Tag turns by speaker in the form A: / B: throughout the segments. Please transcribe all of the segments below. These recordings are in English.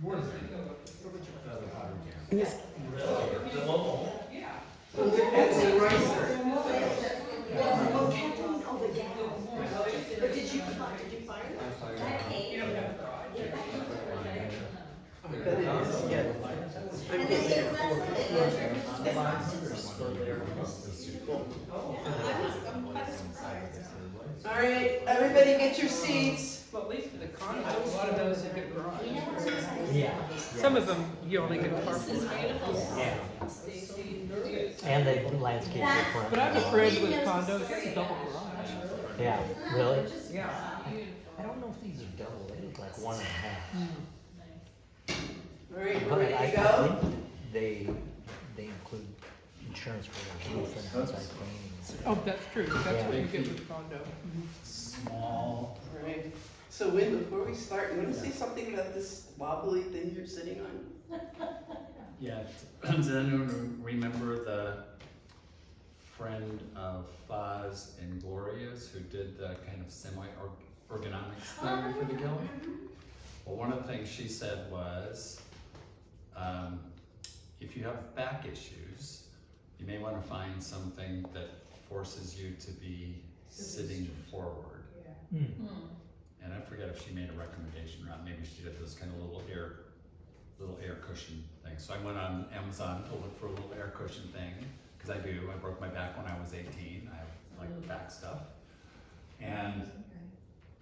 A: What is it?
B: Yes.
C: Well, depends on rice.
D: But did you fire it?
C: But it is, yeah. I'm getting there. All right, everybody get your seats.
B: Well, at least for the condo, a lot of those are good garage.
E: Yeah.
B: Some of them, you only get carport.
E: Yeah. And they landscape different.
B: But I'm afraid with condos, it's a double garage.
E: Yeah, really?
B: Yeah.
E: I don't know if these are double, they look like 1.5.
C: All right, we're
E: But
C: ready
E: I
C: to go?
E: think they include insurance for the roof and outside cleaning.
B: Oh, that's true. That's what you get with condo.
A: Small.
C: All right. So Win, before we start, you want to say something about this wobbly thing you're sitting on?
A: Yeah, does anyone remember the friend of Foz and Gloria's who did the kind of semi-ergonomics thing for the guild? Well, one of the things she said was, if you have back issues, you may want to find something that forces you to be sitting forward. And I forget if she made a recommendation or not. Maybe she did this kind of little air cushion thing. So I went on Amazon to look for a little air cushion thing, because I broke my back when I was 18. I have like back stuff. And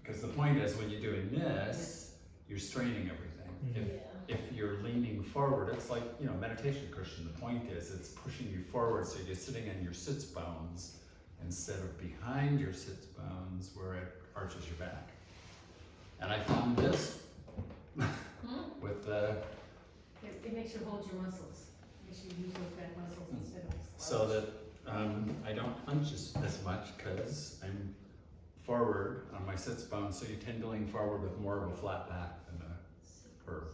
A: because the point is, when you're doing this, you're straining everything. If you're leaning forward, it's like, you know, meditation cushion. The point is, it's pushing you forward, so you're sitting on your sits bones instead of behind your sits bones where it arches your back. And I found this with the,
D: It makes you hold your muscles, makes you use those back muscles instead of.
A: so that I don't hunch as much, because I'm forward on my sits bones, so you tend to lean forward with more of a flat back than a curve.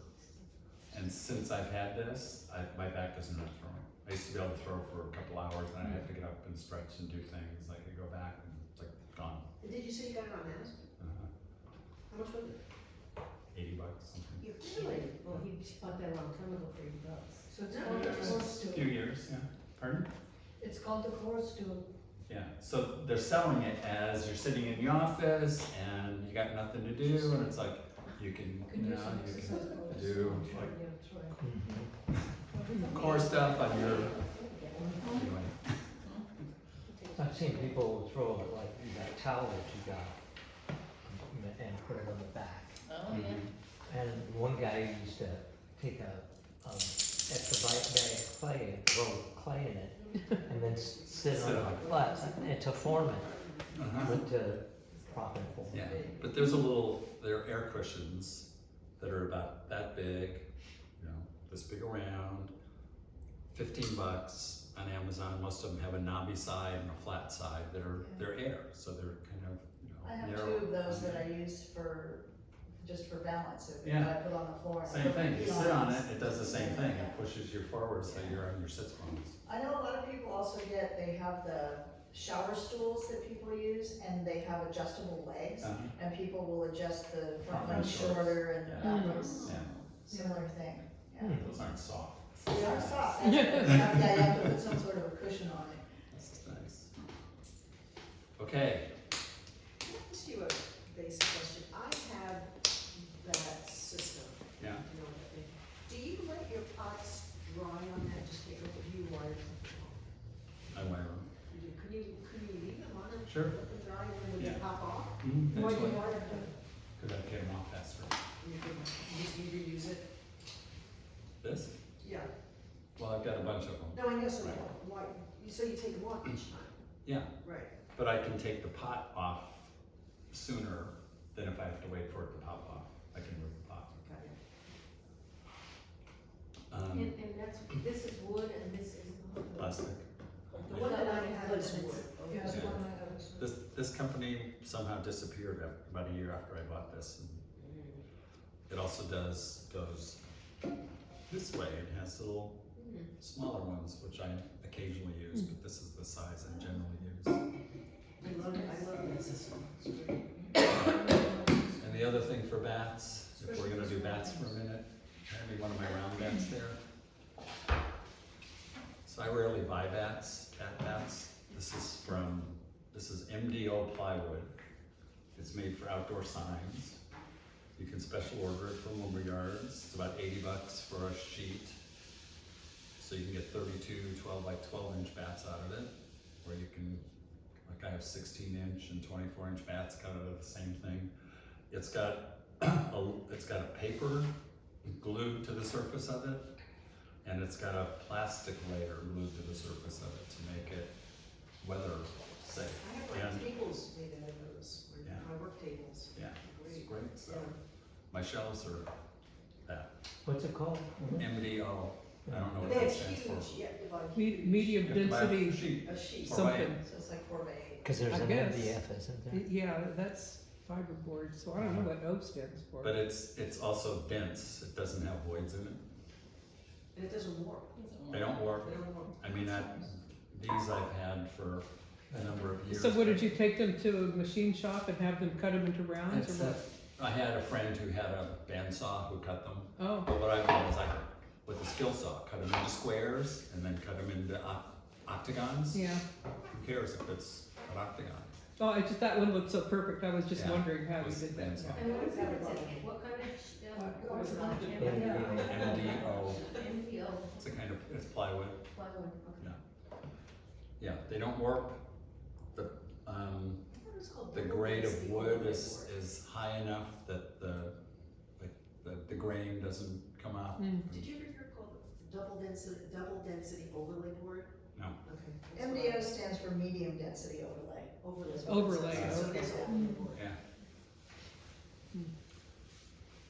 A: And since I've had this, my back doesn't hurt throwing. I used to be able to throw for a couple hours, and I had to get up and stretch and do things. I could go back and it's like gone.
D: Did you say you got it on Amazon? How much was it?
A: $80 something.
D: Really? Well, he bought that a long time ago for $80. So it's called the
A: A
D: Chorus
A: few
D: Stool.
A: years, yeah. Pardon?
D: It's called the Chorus Stool.
A: Yeah, so they're selling it as you're sitting in the office and you got nothing to do, and it's like, you can, you know, you can do like core stuff on your, anyway.
E: I've seen people throw it like that towel that you got and put it on the back.
D: Oh, yeah.
E: And one guy used to take a extra bag of clay and throw clay in it, and then sit on the clay and to form it, to prop and form.
A: Yeah, but there are air cushions that are about that big, you know, this big around, $15 on Amazon. Most of them have a knobby side and a flat side that are, they're air, so they're kind of, you know,
F: I have
A: narrow.
F: 2 of those that I use just for balance,
A: Yeah.
F: that I put on the floor. and I
A: Same
F: put my
A: thing, you
F: feet
A: sit on it, it does the same thing, it pushes you forward so you're on your sits bones.
F: I know a lot of people also they have the shower stools that people use, and they have adjustable legs, and people will adjust the front one shorter and the back one's
A: Yeah,
F: similar thing. Yeah.
A: those aren't soft.
F: They are soft. Yeah, you have to put some sort of a cushion on it.
A: That's nice. Okay,
D: Can I ask you a basic question? I have that system.
A: yeah.
D: You know, that thing. Do you let your pots dry on that, just take a few wires?
A: I wear them.
D: Could you leave them on it?
A: Sure.
D: Let them dry, and then when
A: Yeah.
D: they pop off?
A: That's
D: Why do you
A: what,
D: wire them?
A: could I get them off faster?
D: You can just reuse it?
A: This?
D: Yeah.
A: Well, I've got a bunch of them.
D: No, I know, so
A: Right.
D: why, so you take them off each time?
A: Yeah,
D: Right.
A: but I can take the pot off sooner than if I have to wait for it to pop off. I can move the pot.
D: Got it.
G: And that's, this is wood and this is.
A: Plastic.
D: The one that I have is wood.
G: Yeah,
D: Okay.
G: the one I have is wood.
A: This company somehow disappeared about a year after I bought this. And it also goes this way. It has little smaller ones, which I occasionally use, but this is the size I generally use.
D: I love that system. It's great.
A: And the other thing for bats, if we're gonna do bats for a minute, one of my round bats there. So I rarely buy bats, cat bats. This is MDO plywood. It's made for outdoor signs. You can special order it from lumberyards. It's about $80 for a sheet. So you can get 32 12 by 12 inch bats out of it, or you can, like I have 16 inch and 24 inch bats cut out of the same thing. It's got a paper glued to the surface of it, and it's got a plastic layer glued to the surface of it to make it weather safe.
D: I have
A: And-
D: my tables made out of those,
A: Yeah.
D: my work tables.
A: Yeah, it's
D: Great.
A: great, so
D: Yeah.
A: my shelves are that,
E: What's it called?
A: MDO, I don't know what
D: They
A: that
D: have
A: stands for.
D: huge, yeah, like
B: Medium
A: You have to buy a
B: density,
A: sheet.
D: a sheet.
A: Or buy it.
B: something.
F: So it's like 4x8.
E: Cause there's
B: I
E: an
B: guess.
E: MDF, isn't there?
B: Yeah, that's fiberboard, so I don't know what O stands for.
A: But it's also dense, it doesn't have voids in it.
D: And it doesn't warp.
A: They don't warp.
D: They don't warp.
A: I mean, these I've had for a number of years.
B: So what, did you take them to a machine shop and have them cut them into rounds
A: It's
B: or what?
A: I had a friend who had a bandsaw who cut them.
B: Oh,
A: But what I've done is with a skill saw, cut them into squares and then cut them into octagons.
B: yeah.
A: Who cares if it's an octagon?
B: Oh, I just, that one looked so perfect, I was just
A: Yeah,
B: wondering how you
A: was
B: did that.
A: bandsaw.
G: And what is it, what kind of, what was it on?
A: MDO.
G: MDO,
A: It's plywood.
G: plywood, okay.
A: Yeah, they don't warp. The
D: I thought it was called
A: the
D: double
A: grade of
D: density
A: wood
D: overlay
A: is
D: board.
A: high enough that the grain doesn't come off.
B: Mm.
D: Did you ever hear it called double density overlay board?
A: No.
D: Okay. that's what
F: MDO
D: I-
F: stands for medium density overlay.
D: Overlay.
B: Overlay,
D: So
B: okay.
D: it is overlay board.
A: Yeah.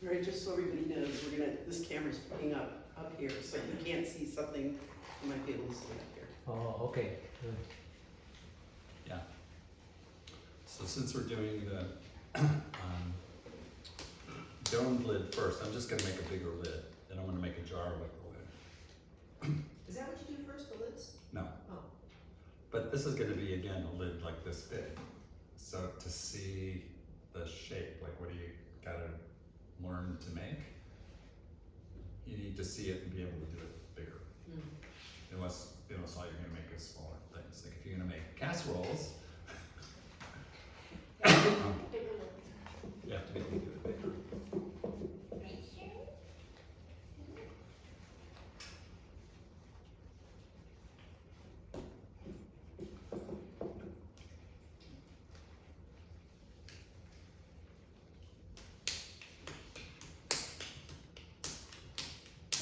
C: Right, just so everybody knows, this camera's picking up here, so you can't see something, you might be able to see up here.
E: Oh, okay, good.
A: Yeah. So since we're doing the domed lid first, I'm just gonna make a bigger lid, then I'm gonna make a jar like the lid.
D: Is that what you do first, the lids?
A: No.
D: Oh.
A: But this is gonna be, again, a lid like this big. So to see the shape, like what do you gotta learn to make? You need to see it and be able to do it bigger. Unless all you're gonna make is smaller things. Like if you're gonna make casseroles, you have to be able to do it bigger.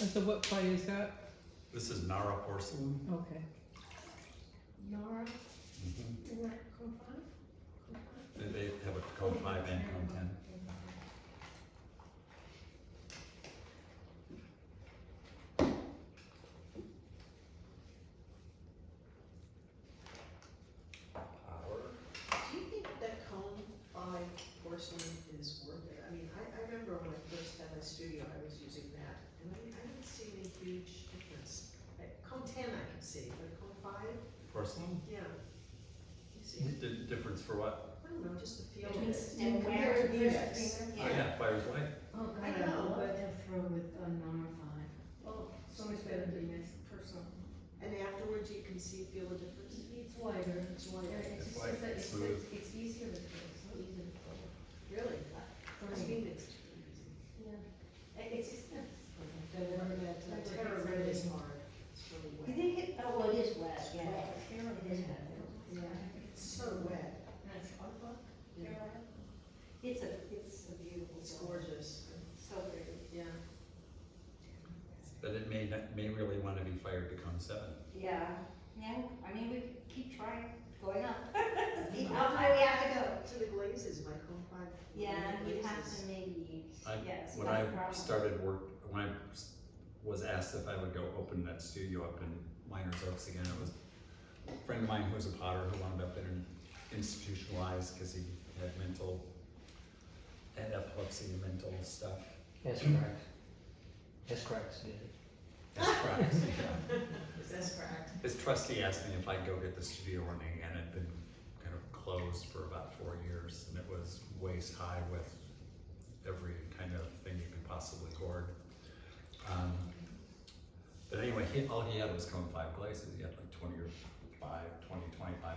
B: And so what clay is that?
A: This is Nara porcelain.
B: Okay.
G: Nara,
A: Mhm.
G: isn't that code five?
A: They have a code 5 and code 10. Power.
D: Do you think that cone 5 porcelain is worth it? I mean, I remember when I first had my studio, I was using that, and I didn't see any huge difference. Cone 10 I could see, but cone 5,
A: Porcelain?
D: yeah. You see,
A: Difference for what?
D: I don't know, just the feel of
G: And
D: it.
G: and
D: Compared to
G: where-
D: these.
A: Oh yeah, fire's white.
G: Oh,
D: I
G: God,
D: know,
G: what
D: but-
G: to throw with a Nara five. Oh, so much better than this personal.
D: And afterwards you can see, feel the difference?
G: It's wider.
D: It's wider.
G: It's
A: It's
G: just,
A: white,
G: it's,
A: smooth.
G: it's easier to throw, it's so easy to throw.
D: Really?
G: For
D: I
G: me.
D: mean, it's easy.
G: Yeah. It's just,
D: The one that Terra Red is hard, it's really
G: You
D: wet.
G: think it, oh, well, it is wet,
D: It's
G: yeah.
D: wet.
G: It is wet.
D: Yeah, it's so wet.
G: That's artwork?
D: Yeah.
G: It's a beautiful.
D: It's
G: song.
D: gorgeous.
G: So pretty.
D: Yeah.
A: But it may really want to be fired to cone 7.
G: Yeah, I mean, we keep trying, going up. See how high we have to go.
D: To the glazes, my cone 5.
G: Yeah, you have
D: glazes.
G: to maybe, yes.
A: When
G: that's
A: I
G: the problem.
A: started work, when I was asked if I would go open that studio up in Miners Oaks again, it was a friend of mine who was a potter who wound up institutionalized because he had epilepsy and mental stuff.
E: That's correct. That's correct, yeah.
A: That's correct.
D: That's correct.
A: His trustee asked me if I'd go get the studio running again. It had been kind of closed for about 4 years, and it was waist high with every kind of thing you could possibly hoard. all he had was cone 5 glazes. He had like 25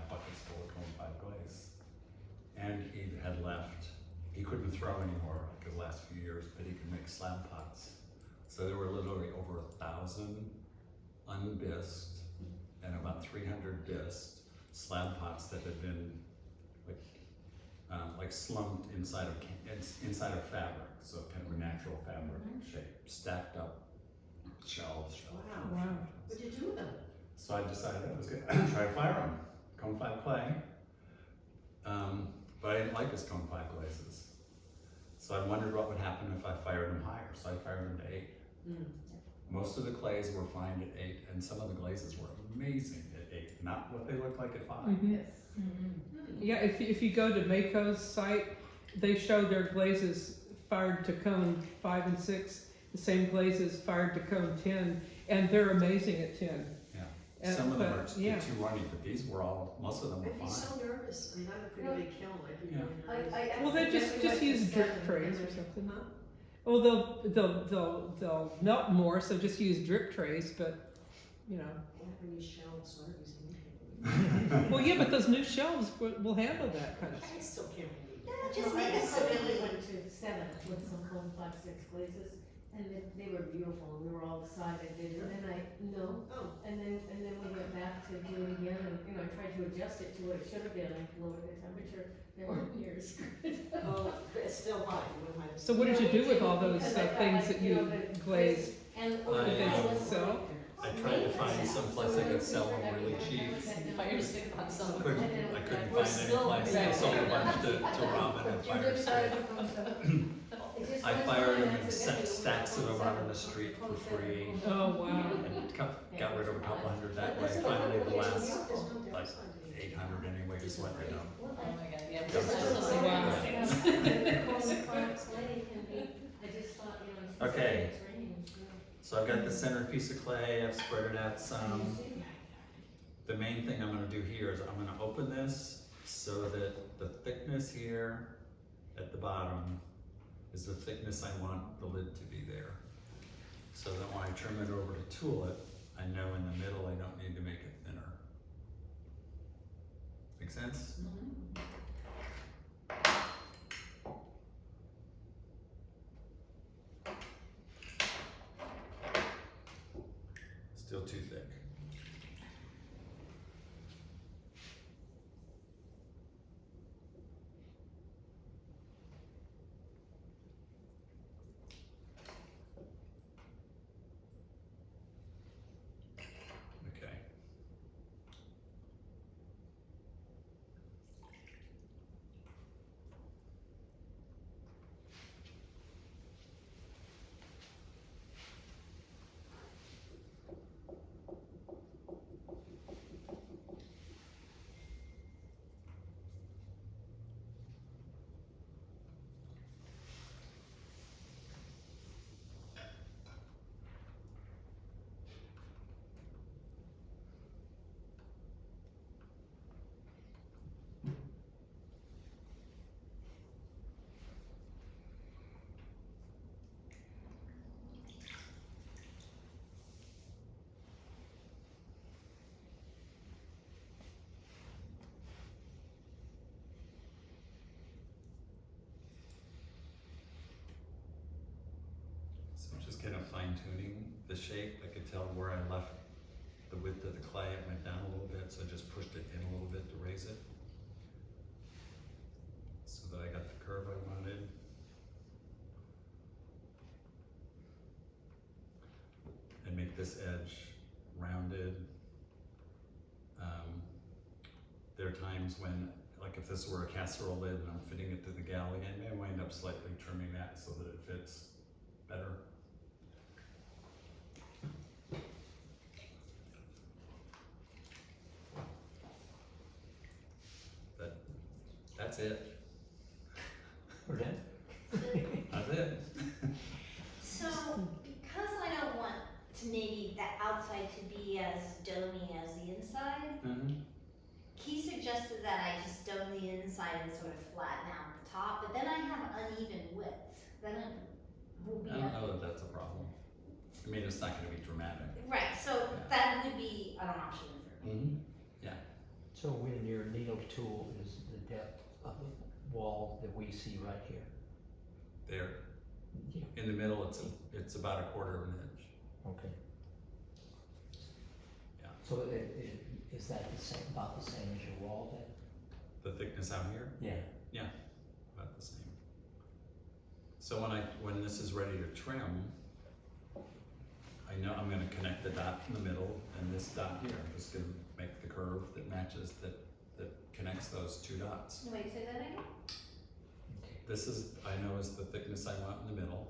A: buckets full of cone 5 glaze. And he had left, he couldn't throw anymore like the last few years, but he could make slab pots. So there were literally over 1,000 unbisqued and about 300 bisqued slab pots that had been like slumped inside of fabric, so kind of a natural fabric shape, stacked up shelves.
D: Wow.
B: Wow.
D: What'd you do with them?
A: So I decided I was gonna try to fire them, cone 5 clay. But I didn't like his cone 5 glazes. So I wondered what would happen if I fired them higher, so I fired them to 8. Most of the clays were fine at 8, and some of the glazes were amazing at 8, not what they looked like at 5.
B: Mhm. Yeah, if you go to Mako's site, they show their glazes fired to cone 5 and 6, the same glazes fired to cone 10, and they're amazing at 10.
A: Yeah, some of them
B: but,
A: are too
B: yeah.
A: runny, but most of them were
D: I'd be
A: fine.
D: so nervous. I mean, I have a pretty big kiln, I'd be
A: Yeah.
D: really nervous.
B: Well, they just use drip trays or something.
D: Huh?
B: Well, they'll melt more, so just use drip trays, but, you know.
D: I have these shelves, so I don't use anything.
B: Well, yeah, but those new shelves will handle that kind of stuff.
D: I still can't believe it.
G: Yeah, just
H: No,
G: make
H: I
G: a
H: accidentally
G: cone.
H: went to 7 with some cone 5, 6 glazes, and they were beautiful, and we were all excited, and then
D: Oh,
H: and then we went back to do it again, and, I tried to adjust it to what it should have been, I lowered the temperature, they weren't near as good.
D: oh, but it's still hot, you wouldn't mind.
B: So what did you do with all those
H: Because I felt
B: things
H: like,
B: that you
H: the
B: glazed?
H: And
A: I,
B: sell?
A: I tried to find some place I could sell them really cheap.
H: Fire stick on some.
A: I couldn't find any place. I sold a bunch to Robin and Fire Stick. I fired them and set stacks of them out on the street for free.
B: Oh, wow.
A: And got rid of a couple hundred that way. Finally, the last, like, 800 anyway, just went right out.
H: Oh my god, yeah.
A: That was just- Okay. So I've got the center piece of clay, I've spread it out some. The main thing I'm gonna do here is I'm gonna open this so that the thickness here at the bottom is the thickness I want the lid to be there. So that when I turn it over to tool it, I know in the middle I don't need to make it thinner. Make sense? Still too thick. Okay. So I'm just kind of fine tuning the shape. I could tell where I left the width of the clay, it went down a little bit, so I just pushed it in a little bit to raise it. So that I got the curve I wanted. And make this edge rounded. There are times when, like if this were a casserole lid and I'm fitting it to the galley, I may wind up slightly trimming that so that it fits better. That's it.
E: We're done?
A: That's it.
G: So, because I don't want to maybe the outside to be as domey as the inside, he suggested that I just dome the inside and sort of flatten out the top, but then I have uneven width, then it will be
A: I don't know that that's a problem. I mean, it's not gonna be dramatic.
G: Right, so that would be an option for me.
A: Mm-hmm.
E: So when your needle tool is the depth of the wall that we see right here.
A: There,
E: Yeah.
A: in the middle, it's about a quarter of an inch.
E: Okay.
A: Yeah.
E: So is that the same, about the same as your wall then?
A: The thickness out here,
E: Yeah.
A: about the same. So when this is ready to trim, I know I'm gonna connect the dot in the middle and this dot here. I'm just gonna make the curve that matches, that connects those two dots.
G: Wait, say that again?
E: Okay.
A: This is, I know, is the thickness I want in the middle.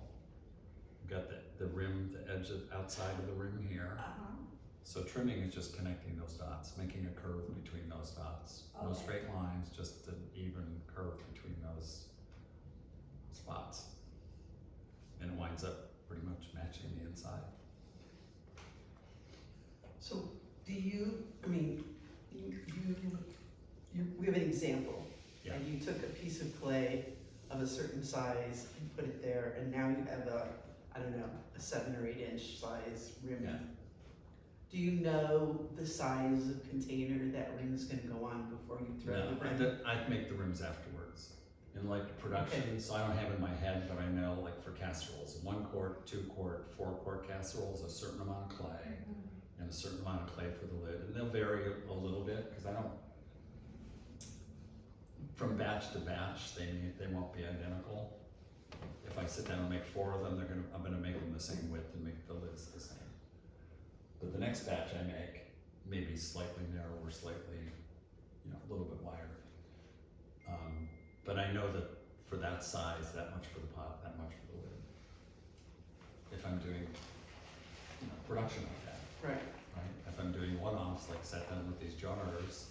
A: Got the rim, the edge of, outside of the rim here.
G: Uh-huh.
A: So trimming is just connecting those dots, making a curve between those dots. No
G: Okay.
A: straight lines, just an even curve between those spots. And it winds up pretty much matching the inside.
C: So do you, I mean, we have an example.
A: Yeah.
C: And you took a piece of clay of a certain size and put it there, and now you have I don't know, a 7 or 8 inch size rim.
A: Yeah.
C: Do you know the size of container that rim is gonna go on before you throw
A: No,
C: the rim?
A: I make the rims afterwards. In like production, so I don't have in my head, but I know like for casseroles, 1 quart, 2 quart, 4 quart casseroles, a certain amount of clay. And a certain amount of clay for the lid, and they'll vary a little bit, because I don't, from batch to batch, they won't be identical. If I sit down and make 4 of them, I'm gonna make them the same width and make the lids the same. But the next batch I make may be slightly narrower, slightly, a little bit wider. But I know that for that size, that much for the pot, that much for the lid. If I'm doing, production like that.
C: Right.
A: Right, if I'm doing one-offs, like sat down with these jars,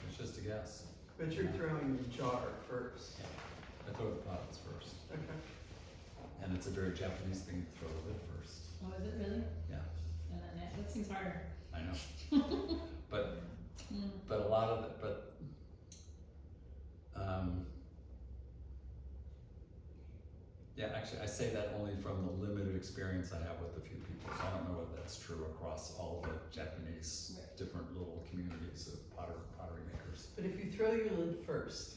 A: it's just a guess.
C: But you're throwing the jar first.
A: I throw the pots first,
C: Okay.
A: and it's a very Japanese thing to throw the lid first.
H: Oh, is it really?
A: Yeah.
H: That seems harder.
A: I know. But a lot of it, yeah, actually, I say that only from the limited experience I have with a few people, so I don't know whether that's true across all the Japanese different little communities of pottery makers.
C: But if you throw your lid first,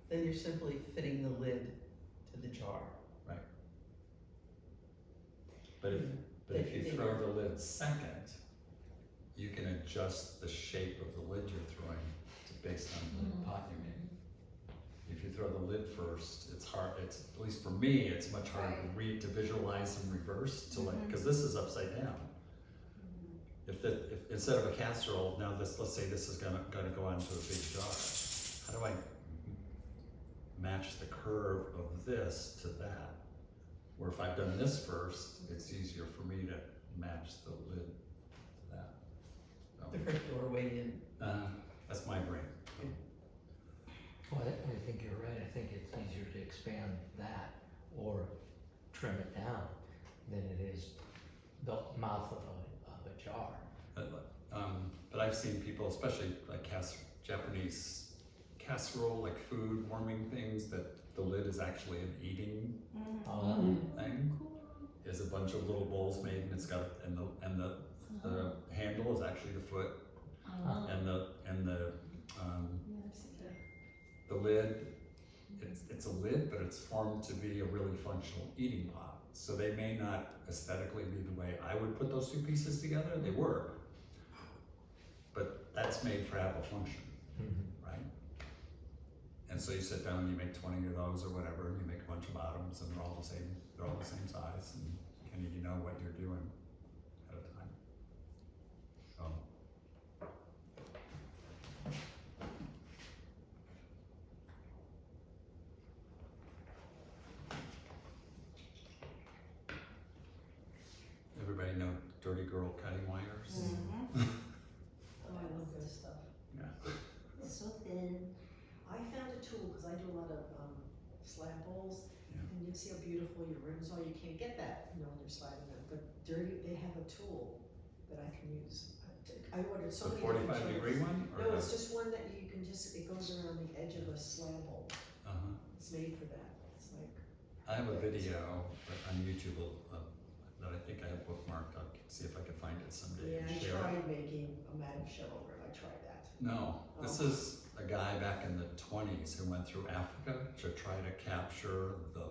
C: then you're simply fitting the lid to the jar.
A: But if you throw the lid second, you can adjust the shape of the lid you're throwing based on the pot you made. If you throw the lid first, it's hard, at least for me, it's much harder to read, to visualize in reverse, to like, because this is upside down. If instead of a casserole, now let's say this is gonna go into a big jar. How do I match the curve of this to that? Or if I've done this first, it's easier for me to match the lid to that. So,
C: Different doorway in.
A: that's my brain.
E: Well, I think you're right. I think it's easier to expand that or trim it down than it is the mouth of a jar.
A: But I've seen people, especially like Japanese casserole, like food warming things, that the lid is actually an eating thing. Is a bunch of little bowls made, and it's got the handle is actually the foot, and the lid. It's a lid, but it's formed to be a really functional eating pot. So they may not aesthetically be the way I would put those two pieces together. They work, but that's made for have a function, right? And so you sit down and you make 20 of those or whatever, and you make a bunch of bottoms, and they're all the same size, and you know what you're doing at a time. So. Everybody know dirty girl cutting wires?
D: Oh, I love this stuff.
A: Yeah.
G: So thin.
D: I found a tool, because I do a lot of slab bowls,
A: Yeah.
D: and you see how beautiful your rims are. You can't get that, when you're sliding them, but dirty, they have a tool that I can use. I ordered so
A: The
D: many different
A: 45-degree
D: tools.
A: one? Or
D: No,
A: the-
D: it's just one that you can it goes around the edge of a slab bowl.
A: Uh-huh.
D: It's made for that. It's like,
A: I have a video on YouTube
D: have shell over it, I tried that.
A: No, this is a guy back in the 20s who went through Africa to try to capture the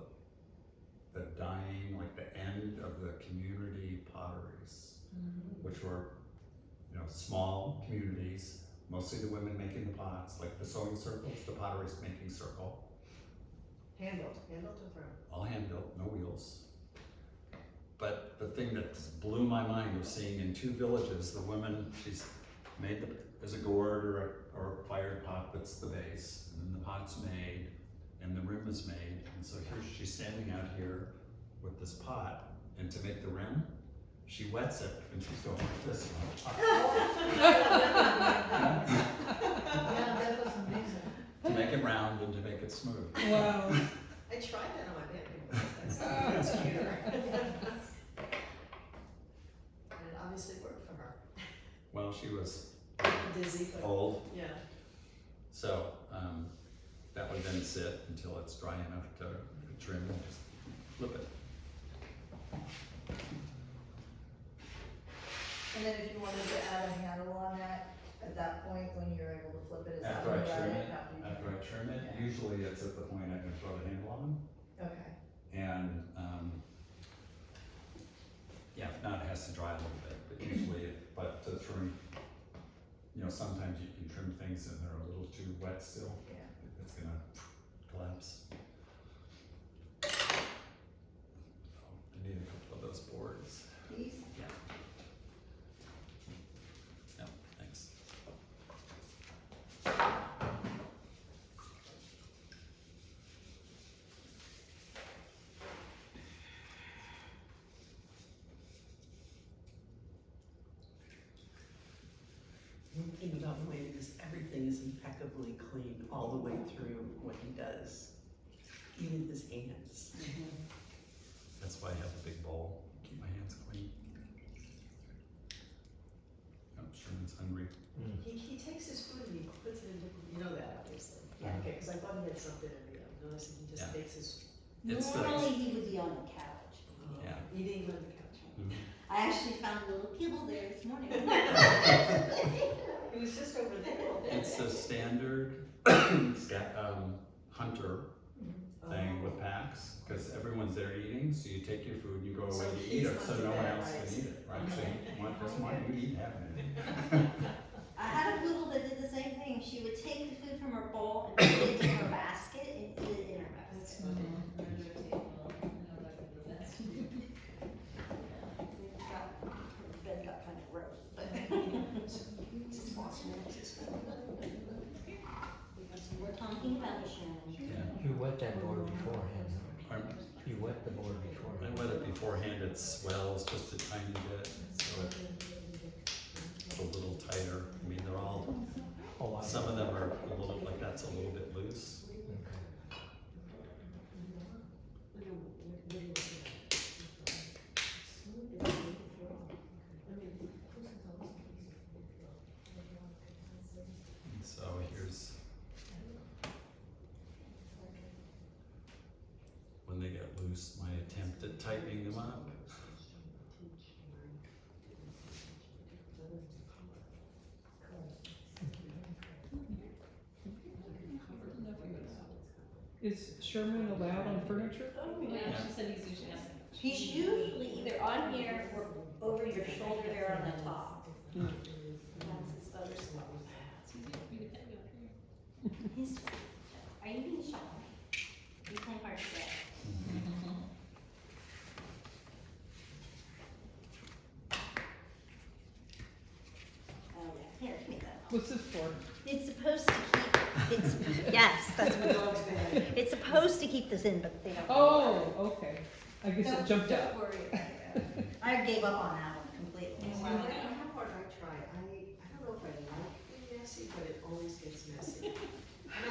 A: dying, like the end of the community potteries, which were, you know, small communities, mostly the women making the pots, like the sewing circles, the potteries making circle,
D: Handled to throw.
A: all hand built, no wheels. But the thing that just blew my mind was seeing in 2 villages, the woman, she's made there's a gourd or a fired pot that's the base, and then the pot's made, and the rim is made, and so here she's standing out here with this pot, and to make the rim, she wets it, and she's going like this.
F: Yeah, that was amazing.
A: To make it round and to make it smooth.
B: Wow.
D: I tried that on my bed, that's cuter. And it obviously worked for her.
A: Well, she was
D: Dizzy, but,
A: old,
D: yeah.
A: so that would then sit until it's dry enough to trim and just flip it.
F: And then if you wanted to add a handle on that, at that point, when you're able to flip it, is that
A: After
F: when
A: I
F: you add
A: trim
F: it?
A: it, after I trim it,
F: Yeah.
A: usually it's at the point I can throw the handle on.
F: Okay.
A: And, yeah, if not, it has to dry a little bit, but usually, but to trim, you know, sometimes you can trim things and they're a little too wet still.
F: Yeah.
A: It's gonna collapse. So, I need a couple of those boards.
F: These?
A: Yeah. Yep, thanks.
C: One thing about Wayne is everything is impeccably clean all the way through what he does, even his hands.
A: That's why I have a big bowl, keep my hands clean. Oh, Sherman's hungry.
D: He takes his food and he puts it in different, you know that obviously.
A: Yeah.
D: Okay, cause I thought he had something in the oven, notice he just
A: Yeah.
D: takes his,
A: It's the,
G: Normally he would be on the couch.
A: Yeah.
D: eating on the couch.
A: Mhm.
G: I actually found a little kibble there this morning.
D: It was just over there.
A: It's the standard hunter thing with packs, because everyone's there eating, so you take your food and you go
D: So
A: away to eat
D: he's
A: it, so
D: hunting
A: no one
D: that,
A: else
D: right?
A: can eat it, right? So you want, doesn't want you to eat half of it.
G: I had a poodle that did the same thing. She would take the food from her bowl and put it in her basket and eat it in her
D: That's
G: basket.
D: funny.
G: Bed got kind of gross, but. We're talking about the Shannon.
A: Yeah.
E: You wet that board beforehand, huh?
A: I'm-
E: You wet the board
A: I
E: beforehand.
A: wet it beforehand, it swells just a tiny bit, so it's a little tighter. I mean, they're all,
E: Oh, I.
A: some of them are a little, like that's a little bit loose.
E: Okay.
A: And so here's when they get loose, my attempt at tightening them up.
B: Is Sherman allowed on furniture?
H: Oh, yeah, she said he's usually on.
G: He's usually either on here or over your shoulder there on the top.
B: Hmm.
G: That's his other spot.
H: It's easy for me to cut you up here.
G: He's just, are you being shy? You playing hard to get. Oh, yeah, here, take that.
B: What's this for?
G: It's supposed to keep, it's, yes, that's what dogs do. It's supposed to keep this in, but they don't.
B: Oh, okay. I guess it
G: Don't-
B: jumped out.
G: Don't worry about it. I gave up on that one completely.
D: You know what I try, I don't know if I like being messy, but it always gets messy. And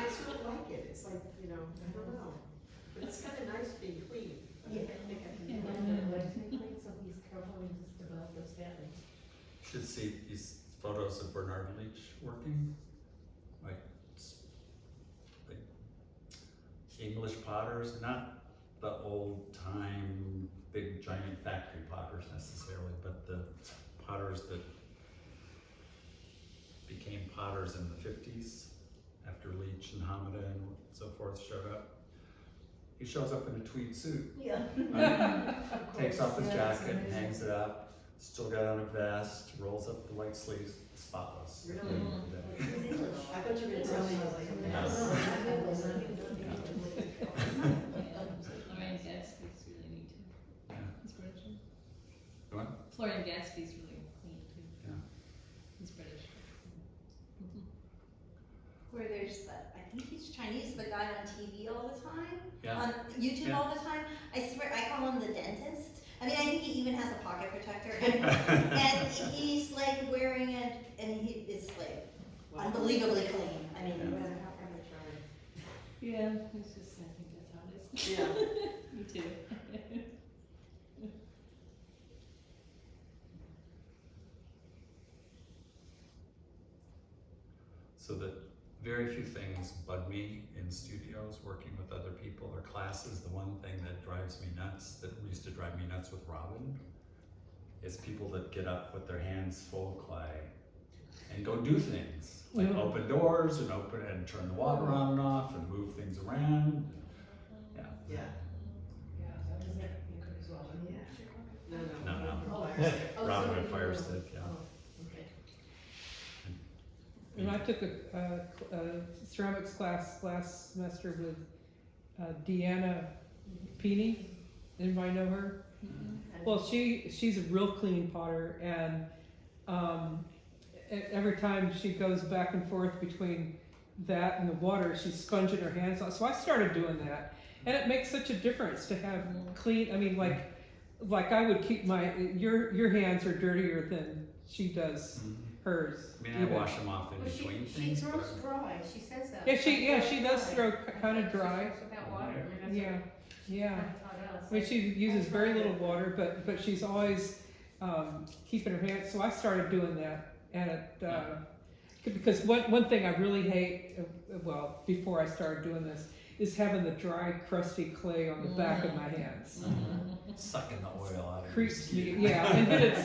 D: I sort of like it, it's like, you know, I don't know, but it's kinda nice being clean. I think I can do
H: And
D: it.
H: then the legs make clean, so he's careful and just develop those patterns.
A: Should see these photos of Bernard Leach working, like English potters, not the old time big giant factory potters necessarily, but the potters that became potters in the 50s, after Leach and Hamada and so forth showed up. He shows up in a tweed suit,
H: Yeah.
A: takes off his
H: Yeah, that's
A: jacket,
H: amazing.
A: hangs it up, still got on a vest, rolls up the white sleeves, spotless.
C: Really?
G: English.
C: I thought you were gonna tell me like a mess.
I: Florian Gatsby's really neat too.
A: Yeah.
I: He's British.
A: Go on.
I: Florian Gatsby's really neat too.
A: Yeah.
I: He's British.
G: Where there's that, I think he's Chinese, the guy on TV all the time,
A: Yeah.
G: on YouTube
A: Yeah.
G: all the time. I swear, I call him the dentist. I mean, I think he even has a pocket protector, and he's like wearing it, and it's like unbelievably clean. I mean,
I: Yeah, it's just, I think that's how it is.
C: Yeah.
I: Me too.
A: So that very few things bug me in studios, working with other people or classes. The one thing that drives me nuts, that used to drive me nuts with Robin, is people that get up with their hands full of clay and go do things. Like
B: Yeah.
A: open doors and turn the water on and off and move things around. Yeah.
C: Yeah.
A: No.
H: Oh,
A: Robin
H: somebody
A: and Fire
H: who-
A: Stick, yeah.
H: Oh, okay.
B: And I took a ceramics class last semester with Deanna Peeney. Anybody know her? Well, she's a real clean potter, and every time she goes back and forth between that and the water, she's sponging her hands on. So I started doing that, and it makes such a difference to have clean. I mean, like I would keep your hands are dirtier than she does hers.
A: I mean, I
B: even.
A: wash them off in
H: Well,
A: between
H: she
A: things,
H: throws
A: but
H: dry, she says that.
B: Yeah, she does throw kind of
H: She
B: dry.
H: throws without water, I mean,
B: Yeah,
H: that's
B: yeah.
H: what kinda taught us.
B: I mean, she uses very little water, but she's always keeping her hands. So I started doing that, and because one thing I really hate, well, before I started doing this, is having the dry, crusty clay on the back of my hands.
A: sucking the oil out of your
B: Creeps me,
A: skin.
B: yeah.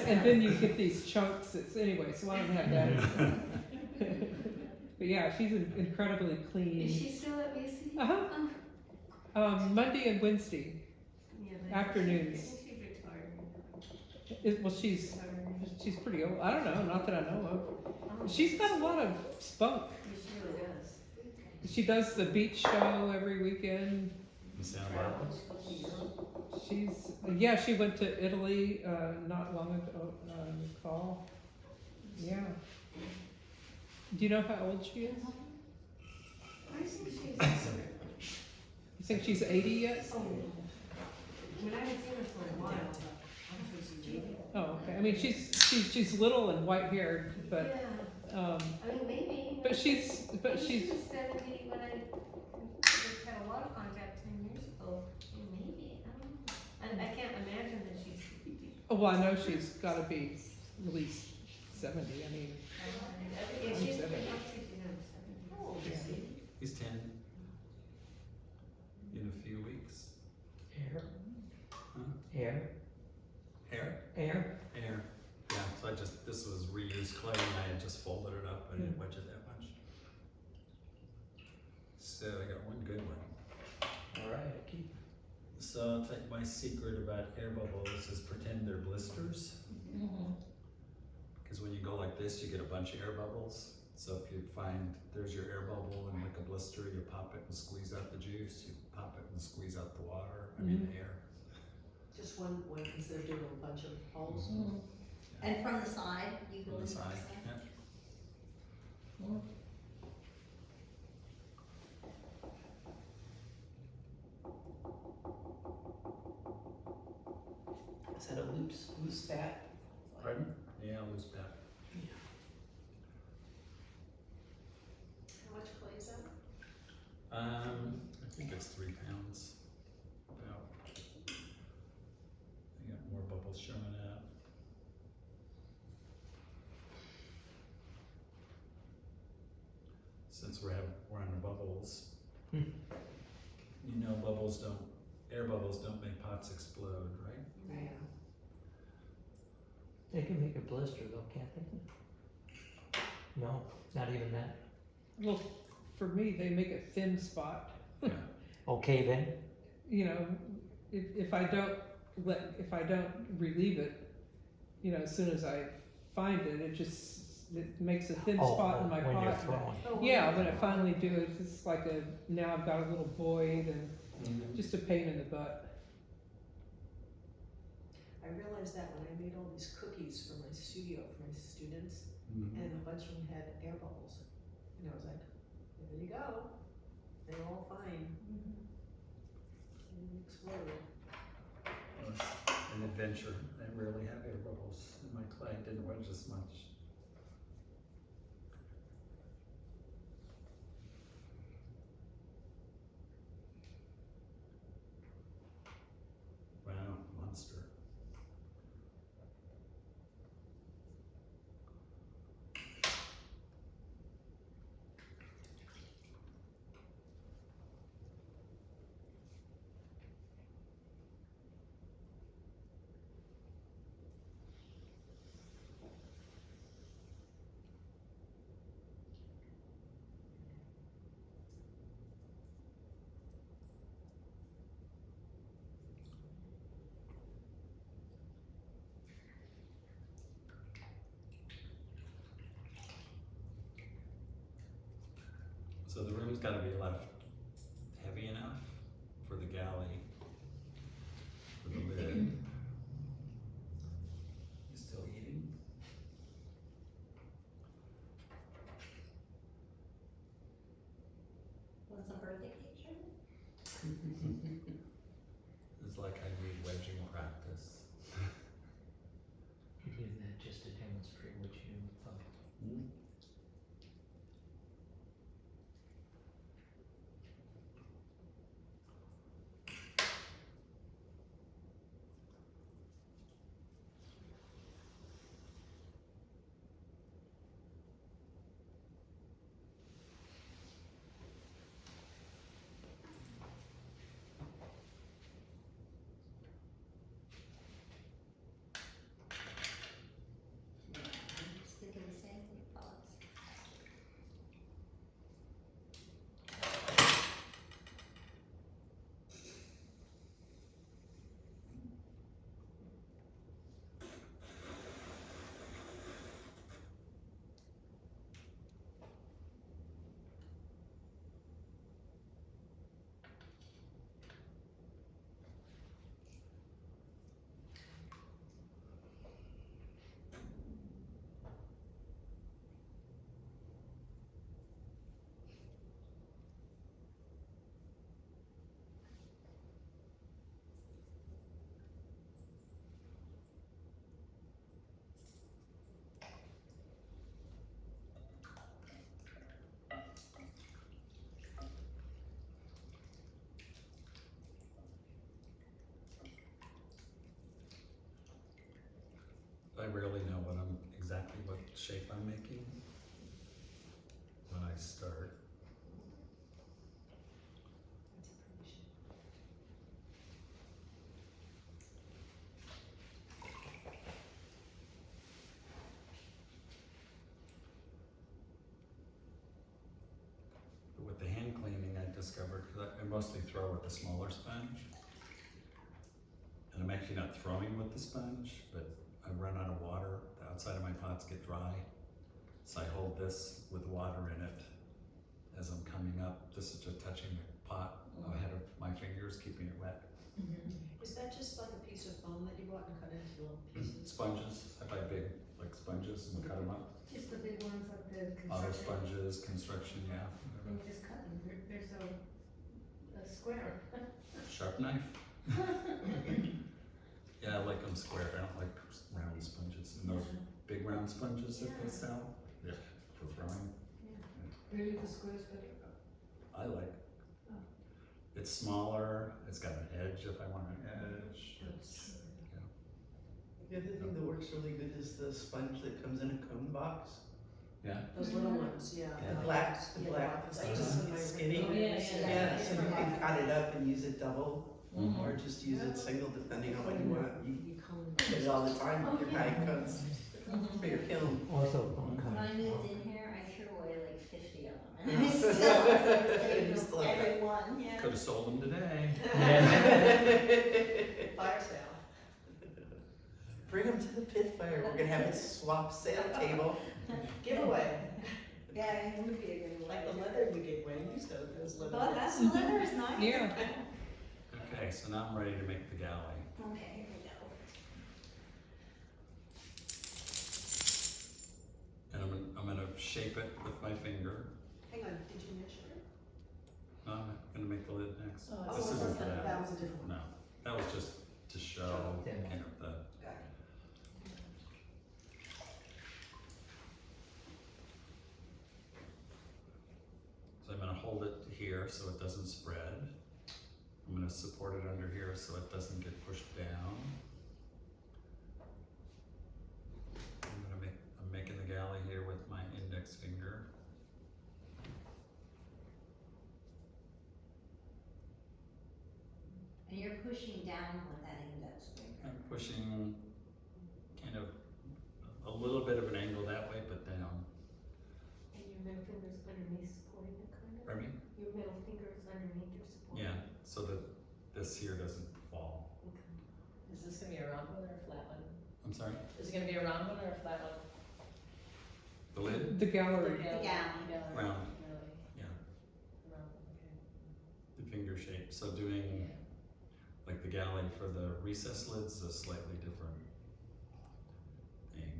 B: And then you get these chunks. Anyway, so I don't have that. But yeah, she's incredibly clean.
H: Is she still at VC?
B: Uh-huh. Monday and Wednesday.
H: Yeah, but
B: Afternoons.
H: Isn't she retired?
B: Well, she's pretty old. I don't know, not that I know of.
H: Oh,
B: She's got a lot of spunk.
H: She really does.
B: She does the beach show every weekend.
A: In Santa Barbara?
B: She went to Italy not long ago in the fall. Yeah. Do you know how old she is?
H: I think she's,
B: You think she's 80 yet?
H: oh, I mean, I haven't seen her for a while, but I don't think she's 80.
B: Oh, okay. I mean, she's little and white haired, but
H: Yeah, I mean, maybe.
B: but she's
H: Maybe she was 70 when I just had a lot of contact 10 years ago. Maybe, I don't know. I can't imagine that she's.
B: oh, well, I know she's got to be at least 70. I mean,
H: Yeah, she's,
B: I'm 70.
H: How old is she?
A: He's 10. In a few weeks.
E: Air.
A: Huh?
E: Air.
A: Hair?
E: Air.
A: Air. Yeah, so this was reused clay and I had just folded it up. I didn't wedge it that much. So I got one good one.
E: All right, keep.
A: So I'll tell you my secret about air bubbles is pretend they're blisters. Because when you go like this, you get a bunch of air bubbles. So if you find there's your air bubble and like a blister, you pop it and squeeze out the juice. You pop it and squeeze out the water. I mean the air.
C: Just one instead of doing a bunch of holes.
G: and from the side, you go
A: On
G: in
A: the
G: from the
A: side.
G: side.
A: Yeah.
C: Is that a loose bat?
A: Pardon? Yeah, loose bat.
D: How much clay is that?
A: I think it's 3 pounds. About. I got more bubbles showing up. Since we're on the bubbles, you know, air bubbles don't make pots explode, right?
C: Yeah.
E: They can make a blister though, can't they? No, not even that.
B: Well, for me, they make a thin spot.
E: Okay then,
B: You know, if I don't relieve it, you know, as soon as I find it, it makes a thin spot in my
E: when you're
B: pot.
E: throwing.
B: Yeah, when I finally do it, it's like now I've got a little void and just a pain in the butt.
D: I realized that when I made all these cookies for my studio, for my students,
A: Mhm.
D: and a bunch of them had air bubbles. And I was like, there you go, they're all fine. And they exploded.
A: An adventure. I rarely have air bubbles in my clay. Didn't wedge as much. Wow, monster. So the room's gotta be left heavy enough for the galley, for the lid. You still eating?
G: Want some birthday cake, Sherman?
A: It's like I need wedging practice.
E: You do that just to demonstrate what you thought.
G: I'm just thinking the same thing, fellas.
A: I rarely know exactly what shape I'm making when I start.
D: That's a pretty shape.
A: But with the hand cleaning, I discovered, because I mostly throw with the smaller sponge. And I'm actually not throwing with the sponge, but I run out of water. The outside of my pots get dry. So I hold this with water in it as I'm coming up. This is just touching the pot ahead of my fingers, keeping it wet.
D: Is that just like a piece of foam that you bought and cut into little pieces?
A: Sponges, I buy big, like sponges and cut them up.
H: Just the big ones like the
A: Auto
H: construction.
A: sponges, construction, yeah.
H: And you just cut them, they're so, square.
A: Sharp knife. Yeah, I like them square. I don't like round sponges. And those big round sponges that they sell, yeah, for throwing.
H: Really, the squares better.
A: I like.
H: Oh.
A: It's smaller. It's got an edge if I want an edge.
C: The other thing that works really good is the sponge that comes in a cone box.
A: Yeah.
D: Those little ones, yeah.
A: Yeah.
C: The black,
D: I use it in my
C: skinny.
I: Oh, yeah,
C: Yeah, so you can cut it up and use it double,
A: Mhm.
C: or just use it single depending on what you want. You
D: You cone.
C: get it all the time with your pie cones for your kiln.
E: Also,
G: When I moved in here, I 50 of them, and I still saved
C: You still have that.
G: everyone, yeah.
A: Could've sold them today.
D: Fire sale.
C: Bring them to the pit fire, we're gonna have a swap sale table.
D: Giveaway,
G: Yeah, it would be a good one.
D: like the leather you gave away, you used those leather.
G: But
D: bits.
G: that's leather is nice.
B: Yeah.
A: Okay, so now I'm ready to make the galley.
G: Okay, here we go.
A: And I'm gonna shape it with my finger.
D: Hang on, did you measure it?
A: No, I'm gonna make the lid next.
D: Oh,
A: This isn't for
D: that
A: that.
D: was a different one.
A: No, that was just to show
E: Yeah.
A: kind of the,
D: Got it.
A: so I'm gonna hold it here so it doesn't spread. I'm gonna support it under here so it doesn't get pushed down. I'm making the galley here with my index finger.
G: And you're pushing down with that index finger.
A: I'm pushing kind of a little bit of an angle that way, but down.
H: And your middle finger's underneath supporting it, kind of?
A: Pardon me?
H: Your middle finger is underneath your support?
A: Yeah, so that this here doesn't fall.
H: Okay.
I: Is this gonna be a round one or a flat one?
A: I'm sorry?
I: Is it gonna be a round one or a flat one?
A: The lid?
B: The gallery.
G: galley.
A: Round.
I: Really?
A: Yeah.
I: Round, okay.
A: The finger shape. So doing like the galley for the recess lids is a slightly different thing.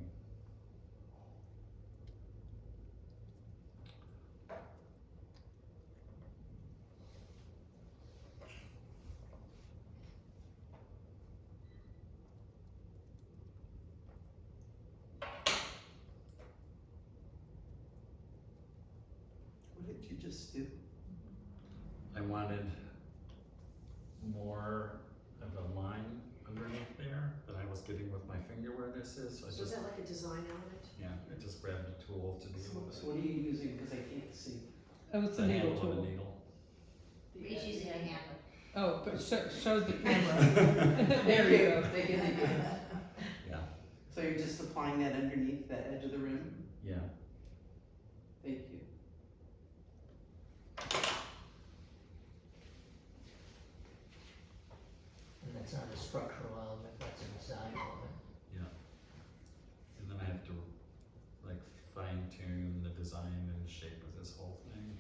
C: What did you just do?
A: I wanted more of a line underneath there than I was getting with my finger where this is. So I
D: So is
A: just,
D: that like a design element?
A: yeah, I just grabbed a tool to do
C: So
A: it.
C: what are you using, cause I can't see?
B: Oh, it's a needle
A: handle of a
B: tool.
A: needle.
G: He's using a handle.
B: Oh, but show the camera. There you go.
I: They get it.
A: Yeah,
C: So you're just applying that underneath the edge of the rim?
A: yeah.
C: Thank you.
E: And that's not a structural element, that's a design element.
A: And then I have to like fine tune the design and shape of this whole thing.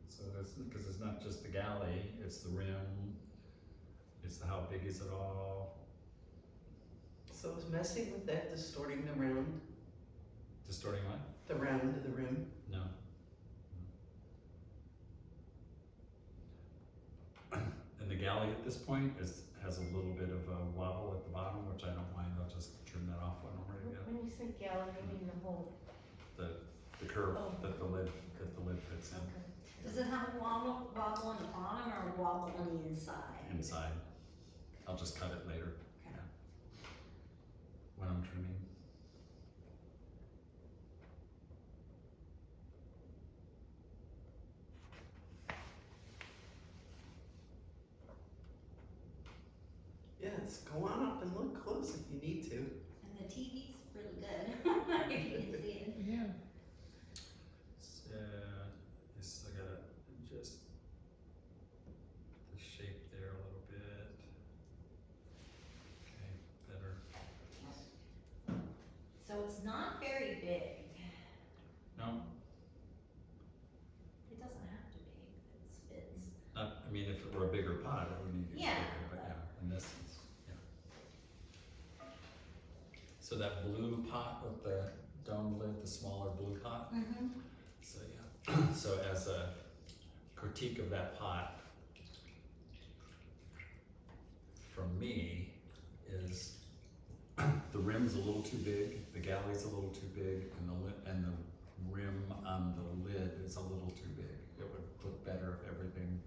A: So that's, because it's not just the galley, it's the rim, it's the how big is it all,
C: So is messing with that distorting the round,
A: distorting what?
C: the round of the rim?
A: No. And the galley at this point has a little bit of a wobble at the bottom, which I don't mind, I'll just trim that off when I'm ready to go.
H: When you say gallery, you mean the whole,
A: The curve
H: Oh.
A: that the lid fits in,
H: okay.
G: Does it have a wobble on the bottom or a wobble on the inside?
A: inside. I'll just cut it later.
G: Okay.
A: Yeah. When I'm trimming.
C: Yes, go on up and look close if you need to.
G: And the TV's really good, if you can see it.
B: Yeah.
A: Yes, I gotta adjust the shape there a little bit. Okay, better.
G: So it's not very big.
A: No,
G: It doesn't have to be, if it fits.
A: not, I mean, if it were a bigger pot, it would need to be
G: Yeah.
A: bigger, but yeah, in this is, yeah. So that blue pot with the dome lid, the smaller blue pot,
G: Mm-hmm.
A: so yeah, so as a critique of that pot, from me, is the rim's a little too big, the galley's a little too big, and the rim on the lid is a little too big. It would look better if everything,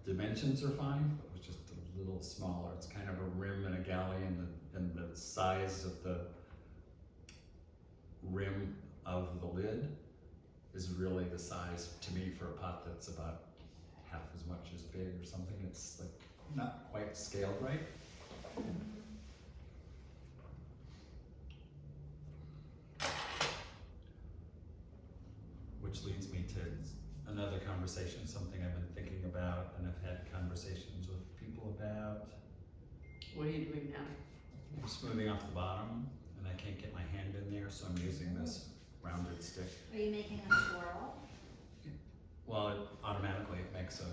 A: dimensions are fine, but it was just a little smaller. It's kind of a rim and a galley, and the size of the rim of the lid is really the size, to me, for a pot that's about half as much as big or something. It's like not quite scaled right. which leads me to another conversation, something I've been thinking about and I've had conversations with people about.
C: What are you doing now?
A: I'm smoothing off the bottom and I can't get my hand in there, so I'm using this rounded stick.
G: Are you making a swirl?
A: Well, automatically it makes a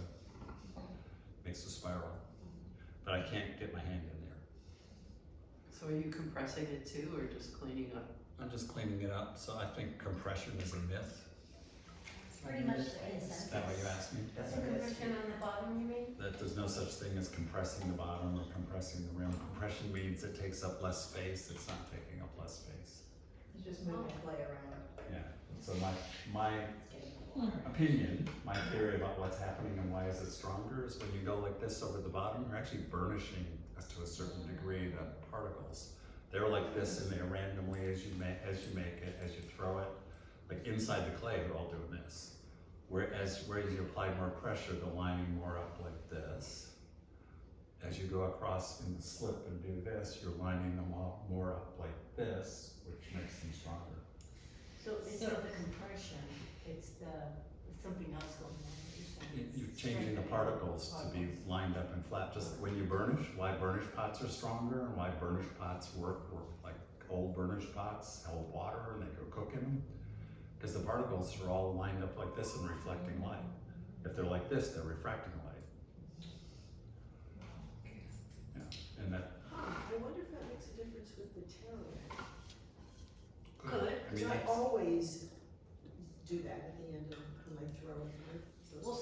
A: spiral, but I can't get my hand in there.
C: So are you compressing it too, or just cleaning up?
A: I'm just cleaning it up, so I think compression is a myth.
G: It's pretty much the
A: Is
G: consensus.
A: that what you asked me?
C: That's
H: The
C: what it is.
H: compression on the bottom, you mean?
A: That there's no such thing as compressing the bottom or compressing the rim. Compression means it takes up less space, it's not taking up less space.
F: It's just moving clay around.
A: Yeah, so my
F: It's getting water.
A: opinion, my theory about what's happening and why is it stronger is when you go like this over the bottom, you're actually burnishing to a certain degree the particles. They're like this and they're randomly as you make it, as you throw it, like inside the clay, they're all doing this. Whereas you apply more pressure, they're lining more up like this. As you go across in the slip and do this, you're lining them all more up like this, which makes them stronger.
I: So it's not the compression, it's something else going on.
A: You're changing the particles to be lined up and flat. Just when you burnish, why burnish pots are stronger and why burnish pots work like old burnish pots hold water and they go cook in them. Because the particles are all lined up like this and reflecting light. If they're like this, they're refracting light. Yeah, and that.
D: I wonder if that makes a difference with the tarot.
G: Could.
A: I
D: Because
A: mean,
D: I
A: that's,
D: always do that at the end of when I throw it.
G: Well,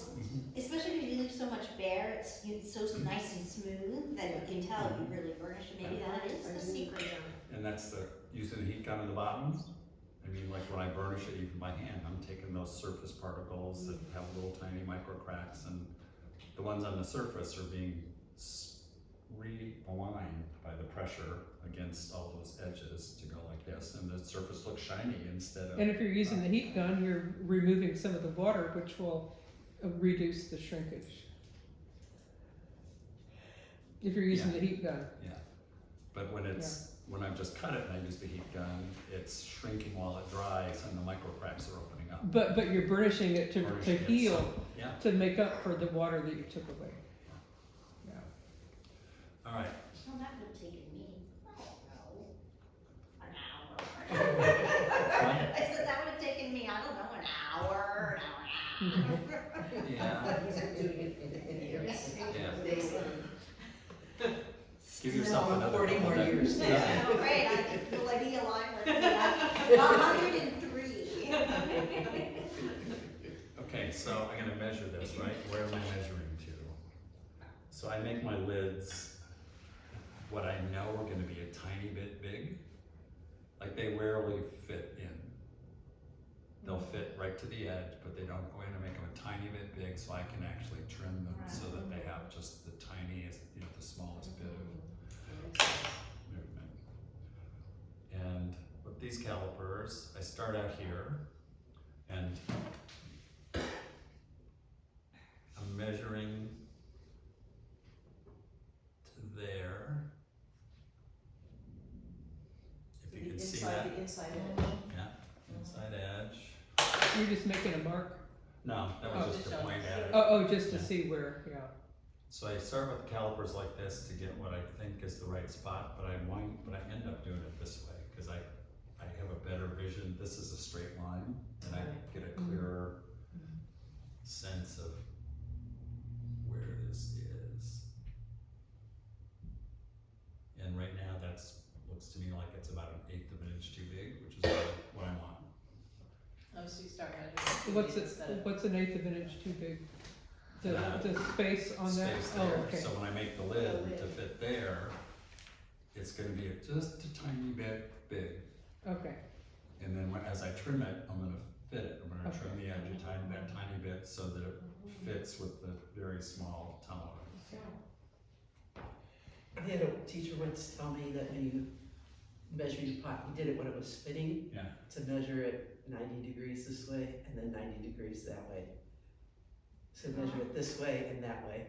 G: especially if you leave so much bare, it's so nice and smooth that you can tell you really burnished, and maybe that is the secret.
A: and that's the using the heat gun on the bottom. I mean, like when I burnish it even by hand, I'm taking those surface particles that have little tiny micro cracks, and the ones on the surface are being realigned by the pressure against all those edges to go like this, and the surface looks shiny instead of.
B: And if you're using the heat gun, you're removing some of the water, which will reduce the shrinkage. If you're using
A: Yeah.
B: the heat gun.
A: But when when I've just cut it and I use the heat gun, it's shrinking while it dries and the micro cracks are opening up.
B: But you're burnishing it to
A: Burnishing it,
B: heal,
A: so, yeah.
B: to make up for the water that you took away. Yeah.
A: All right.
G: Well, that would have taken me, I don't know, an hour. I said that would have taken me, I don't know, an hour, an hour and a half.
A: Yeah.
C: He's been doing it for years.
A: Yeah.
C: Days.
A: Give yourself
C: No,
A: another
C: 40
A: couple
C: more
A: minutes.
C: years.
A: Yeah.
G: Oh, great, will I be alive? Let's see, 103.
A: Okay, so I'm gonna measure this, right? Where am I measuring to? So I make my lids what I know are gonna be a tiny bit big. Like they rarely fit in. They'll fit right to the edge, but they don't go in and make them a tiny bit big, so I can actually trim them so that they have just the tiniest, the smallest bit of movement. And with these calipers, I start out here, and I'm measuring to there. If you can see that,
D: The inside edge.
A: yeah, inside edge.
B: You're just making a mark?
A: No, that was just to point at it.
B: Oh, just to
A: Yeah.
B: see where, yeah.
A: So I start with calipers like this to get what I think is the right spot, but I end up doing it this way because I have a better vision. This is a straight line, and I get a clearer sense of where this is. And right now, looks to me like it's about 1/8 of an inch too big, which is what I want.
I: Oh, so you start measuring.
B: What's an 1/8 of an inch too big? The space on that?
A: Space
B: Oh,
A: there.
B: okay.
A: So when I make the lid to fit there, it's gonna be just a tiny bit big.
B: Okay,
A: And then as I trim it, I'm gonna fit it. I'm gonna
B: Okay.
A: trim the edge a tiny bit so that it fits with the very small tolerance.
C: I had a teacher once tell me that when you measure your pot, you did it when it was fitting.
A: Yeah.
C: To measure it 90 degrees this way and then 90 degrees that way. So measure it this way and that way.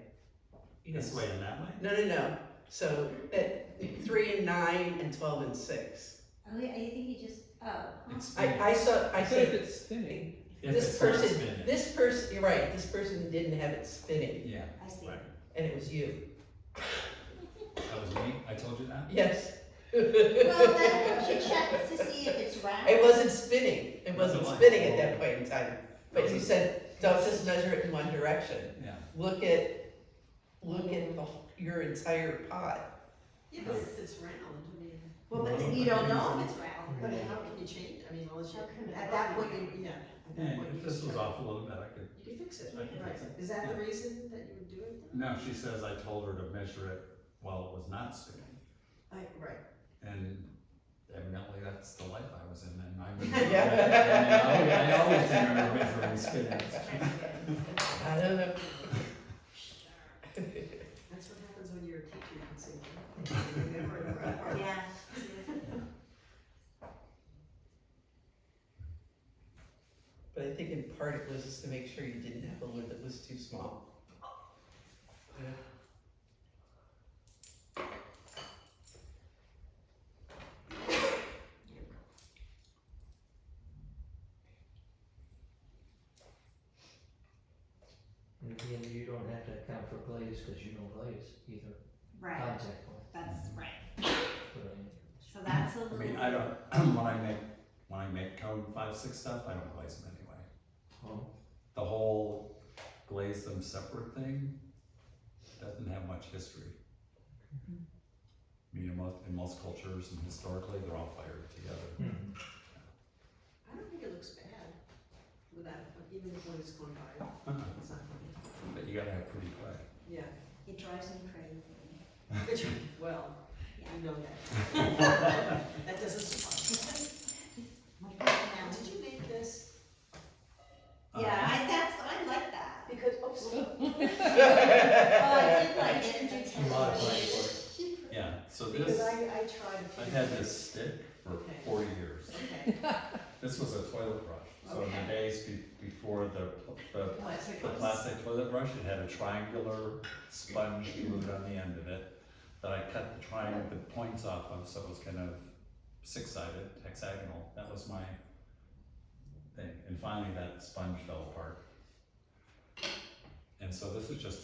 A: This way and that way?
C: No. So at 3 and 9 and 12 and 6.
G: Oh, yeah, I think you just,
A: It's
C: I
B: so if
C: said,
B: it's spinning,
C: this
A: it's not
C: person,
A: spinning.
C: you're right, this person didn't have it spinning,
A: Yeah,
G: I see.
A: right.
C: and it was you.
A: That was me, I told you that?
C: Yes.
G: Well, then you should check to see if it's round.
C: It wasn't spinning, it wasn't
A: That's
C: spinning
A: why.
C: at that point in time, but you said, don't just measure it in one direction.
A: Yeah.
C: Look at your entire pot.
D: Yeah, but if it's round, I mean,
G: Well, but then you don't know if it's round.
D: but how can you change, I mean, unless you,
G: How can it
D: at that point,
G: round?
D: yeah. At that
A: Yeah,
D: point,
A: if
D: you
A: this
D: just
A: was
D: try-
A: off a little bit, I could,
D: You can fix it,
A: I can
D: right,
A: fix it.
D: is that the
A: Yeah.
D: reason that you would do it then?
A: no, she says I told her to measure it while it was not spinning.
D: Right.
A: And evidently that's the life I was in, and I always remember measuring spinach.
C: I don't know.
D: That's what happens when you're a teacher, you can say, "Oh, remember it forever."
G: Yeah.
C: But I think in part it was just to make sure you didn't have a lid that was too small. Yeah.
E: And again, you don't have to account for glaze, cause you don't glaze either,
G: Right,
E: contact glaze.
G: that's right.
E: But,
G: So that's a
A: I
G: little.
A: mean, I don't, when I make cone 5-6 stuff, I don't glaze them anyway.
E: oh,
A: The whole glaze them separate thing doesn't have much history. I mean, in most cultures and historically, they're all fired together.
E: hmm.
D: I don't think it looks bad without, even when it's gone by, it's not funny.
A: But you gotta have pretty clay.
D: Yeah,
G: It drives me crazy.
D: well,
G: Yeah.
D: you know that. That doesn't surprise
G: My
D: me.
G: personality.
D: Did you make this?
G: Yeah, I like that.
D: Because, oops.
G: Oh, I did like it.
E: You modify it for it.
A: Yeah, so
D: Because
A: this,
D: I tried a few.
A: I've had this stick for
D: Okay.
A: 40 years.
D: Okay.
A: This was a toilet brush. So in the days before the
D: Plastic
A: the
D: ones.
A: plastic toilet brush, it had a triangular sponge glued on the end of it that I cut the points off of, so it was kind of 6-sided, hexagonal. That was my thing. And finally that sponge fell apart. And so this is just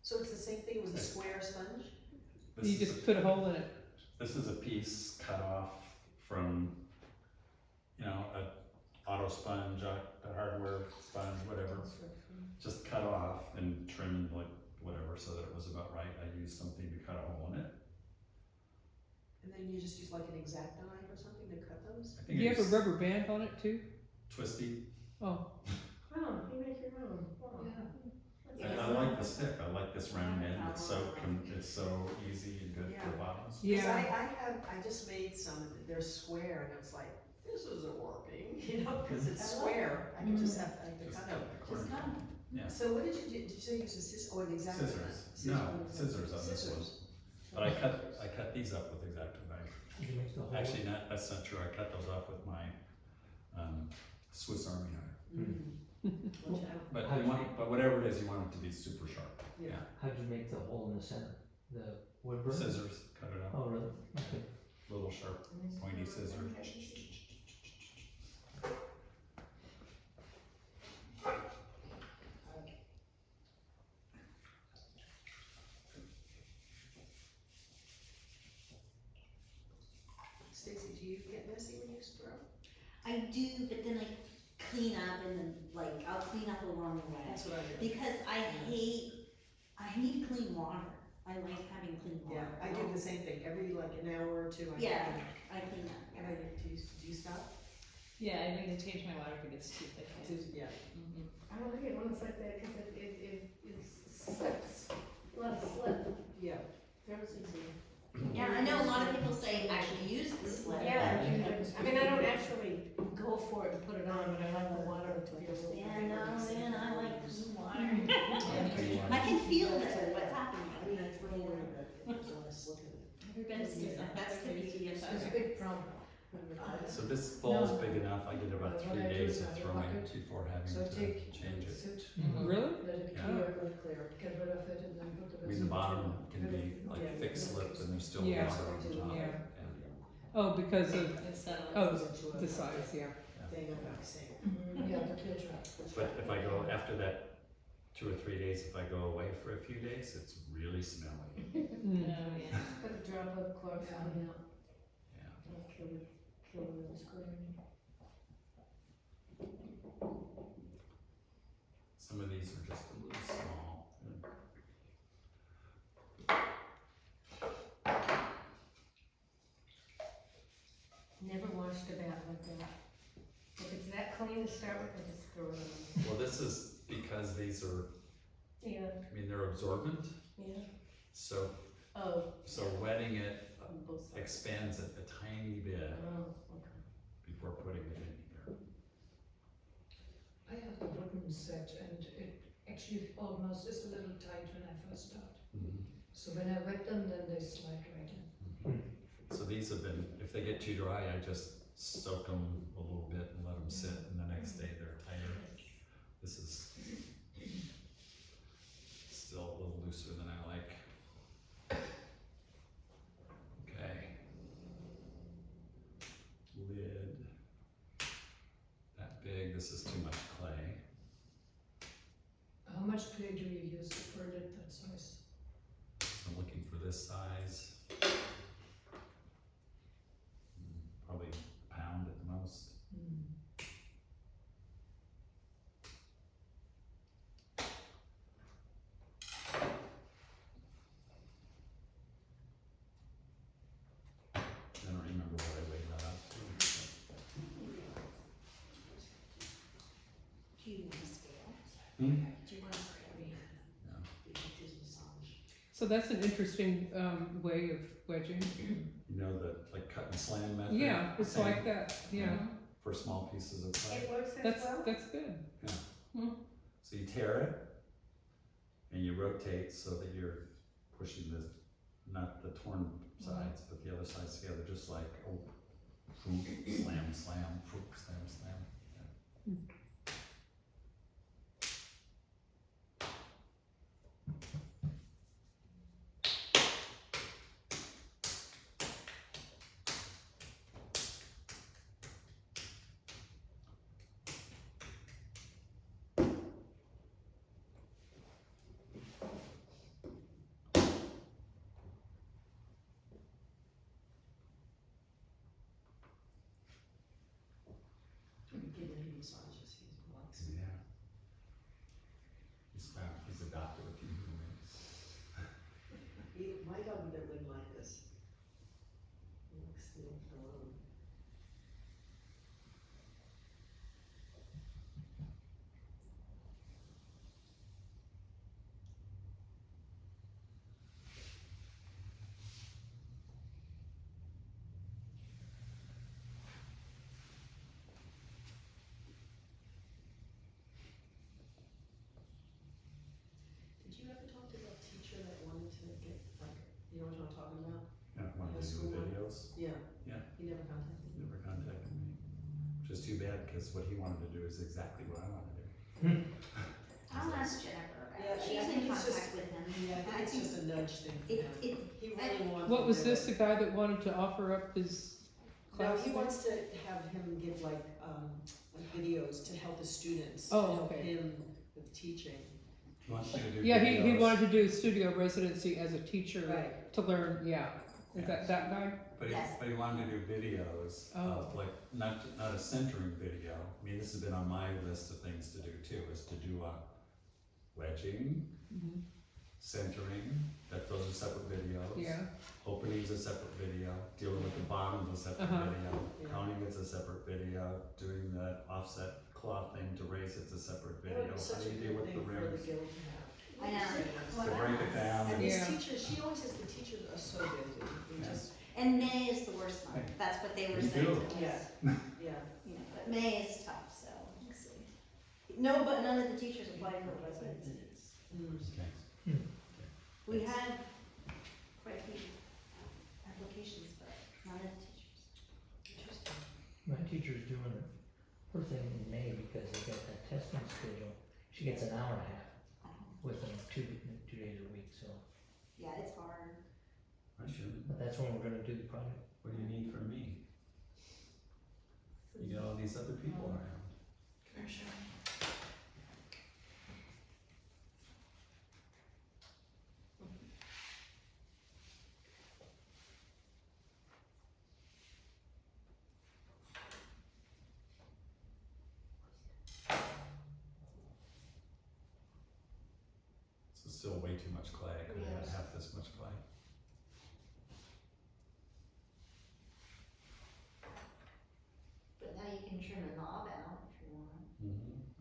D: So it's the same thing, it was a square sponge?
A: this
B: You
A: is
B: just put a hole in it.
A: This is a piece cut off from, a auto sponge, a hardware sponge, whatever. Just cut off and trimmed like whatever so that it was about right. I used something to cut a hole in it.
D: And then you just use like an X-Acto knife or something to cut those?
A: I
B: Do
A: think
B: you have a
A: it's
B: rubber band on it too?
A: twisty.
B: Oh,
H: Oh, you make your own. Wow.
A: I like the stick. I like this round end. It's so easy and good for bottoms.
D: Cause
B: yeah.
D: I just made some, and they're square, and it's like, this isn't working, cause it's square, I can just have, I can
A: Just
D: cut
A: cut
D: it.
A: the corner. Yeah.
D: So what did you do, did you say you used a scissors, or an X-Acto knife?
A: Scissors. No, scissors on this one. But I cut these up with X-Acto knife.
E: You make the whole.
A: Actually, that's not true. I cut those off with my Swiss Army knife. But whatever it is, you want it to be super sharp.
D: Yeah.
E: How'd you make the hole in the center? The wood burn?
A: Scissors, cut it out.
E: Oh, really? Okay.
A: Little sharp, pointy scissors.
D: Stacy, do you get messy when you throw?
G: I do, but then I clean up and then I'll clean up along the way.
D: That's what I do.
G: Because I need clean water. I like having clean water.
D: Yeah, I do the same thing, every like an hour or two, I
G: Yeah.
D: clean up.
G: I clean up.
D: And do you stop?
J: Yeah, I need to change my water if it gets too thick.
D: Yeah.
H: I don't like it when it's like that, cause it slips, a lot of slip.
D: Yeah.
H: That was easy.
G: Yeah, I know a lot of people say actually use the slip.
H: Yeah, I mean, I don't actually go for it and put it on, but I like the water to be able to.
G: Yeah, no, man, I like clean water. I can feel what's happening.
D: I mean, I throw away, but there's a lot of slip in it.
J: Everybody's different.
G: That's the beauty of
H: It's a
G: it.
H: big problem.
A: So this bowl's big enough, I get about 3 days of throwing before having
I: So
A: to
I: take
A: change it.
I: soot,
B: Really?
I: let it
A: Yeah.
I: clear, get rid of it and then put the
A: I mean, the bottom can be like thick slip and there's still
B: Yeah.
A: water on top.
B: Yeah. Oh, because of,
J: It's settling.
B: oh, the size, yeah.
A: Yeah.
D: They go back saying.
F: Yeah, the kids are.
A: But if I go after that 2 or 3 days, if I go away for a few days, it's really smelly.
B: Mm.
J: yeah.
I: Put a drop of chloroform out,
A: Yeah.
I: it'll kill those green.
A: Some of these are just a little small.
I: Never washed a bat like that. If it's that clean to start with, I just throw it on.
A: Well, this is because these are,
I: Yeah,
A: I mean, they're absorbent,
I: yeah.
A: so
I: Oh,
A: wetting it
I: on both sides.
A: expands it a tiny bit
I: Oh, okay.
A: before putting it in here.
K: I have the wooden set and it actually almost is a little tight when I first start. So when I wet them, then they slide right in.
A: So these have been, if they get too dry, I just soak them a little bit and let them sit, and the next day they're tighter. This is still a little looser than I like. Okay. Lid. That big, this is too much clay.
K: How much clay do you use for a lid that size?
A: So I'm looking for this size. Probably a pound at the most. I don't remember what I weighed that out to.
G: Do you want a scale?
A: Hmm?
G: Do you want a scale?
B: So that's an interesting, way of wedging.
A: You know, the like cut and slam method?
B: Yeah, it's
A: Same
B: like that, yeah.
A: for small pieces of clay.
I: It works as
B: That's,
I: well?
B: that's good.
A: So you tear it and you rotate so that you're pushing the, not the torn sides, but the other sides together, just like, oh, foop, slam, slam, foop, slam, slam.
D: Give him massages, he likes.
A: Yeah. He's adopted a few humans.
D: My dog would live like this. He likes to live alone. Did you ever talk to that teacher that wanted to get, like, you know what I'm talking about?
A: Yeah, wanted to do videos,
D: Yeah.
A: Yeah.
D: He never contacted me.
A: never contacted me. Which is too bad, because what he wanted to do is exactly what I want to do.
G: I'll ask Jennifer about
D: Yeah,
G: it. She's
D: I think
G: in
D: it's just-
G: contact with him.
D: Yeah, I think it's just a nudge thing for
G: It,
D: him.
G: it,
D: He really wanted to
B: What was
D: do
B: this,
D: it.
B: the guy that wanted to offer up his
D: No,
B: class?
D: he
B: thing?
D: wants to have him give like videos to help the students, to
B: Oh,
D: help
B: okay.
D: him with teaching.
A: He wants you to do
B: Yeah, he
A: videos,
B: wanted to do studio residency as a teacher
D: Right.
B: to learn, yeah. Is
A: Yeah.
B: that guy?
A: But he,
G: Yes.
A: but he wanted to do videos
B: Oh.
A: of like, not a centering video. I mean, this has been on my list of things to do too, is to do a wedging,
B: Mhm.
A: centering, those are separate videos.
B: Yeah,
A: Opening's a separate video, dealing with the bottom is a separate
B: Uh-huh.
A: video,
D: Yeah.
A: counting it's a separate video, doing the offset cloth thing to raise it's a separate
D: That would
A: video.
D: be
A: How
D: such
A: do
D: a
A: you deal
D: good
A: with the
D: thing for the
A: rims?
D: guild to have.
G: I know.
A: To break it down
D: And
A: and,
D: these
B: Yeah.
D: teachers, she always says the teachers are so busy, they
A: Yeah.
D: just,
G: And May is the worst month. That's what they were
A: Me
G: saying
A: too.
G: to us.
D: Yeah. yeah.
G: You know, but May is tough, so we'll see. No, but none of the teachers applied for residencies.
A: okay.
G: We had quite a few applications, but none of the teachers.
D: Interesting.
E: My teacher's doing her thing in May because they got that testing schedule. She gets an hour and a half with them 2 days a week, so.
G: Yeah, it's hard.
A: I should.
E: But that's when we're gonna do the project.
A: What do you need from me? You got all these these other people around.
C: Come here, Sharon.
A: So still way too much clay, I could have
F: Yes.
A: had half this much clay.
G: But now you can trim a knob out if you want.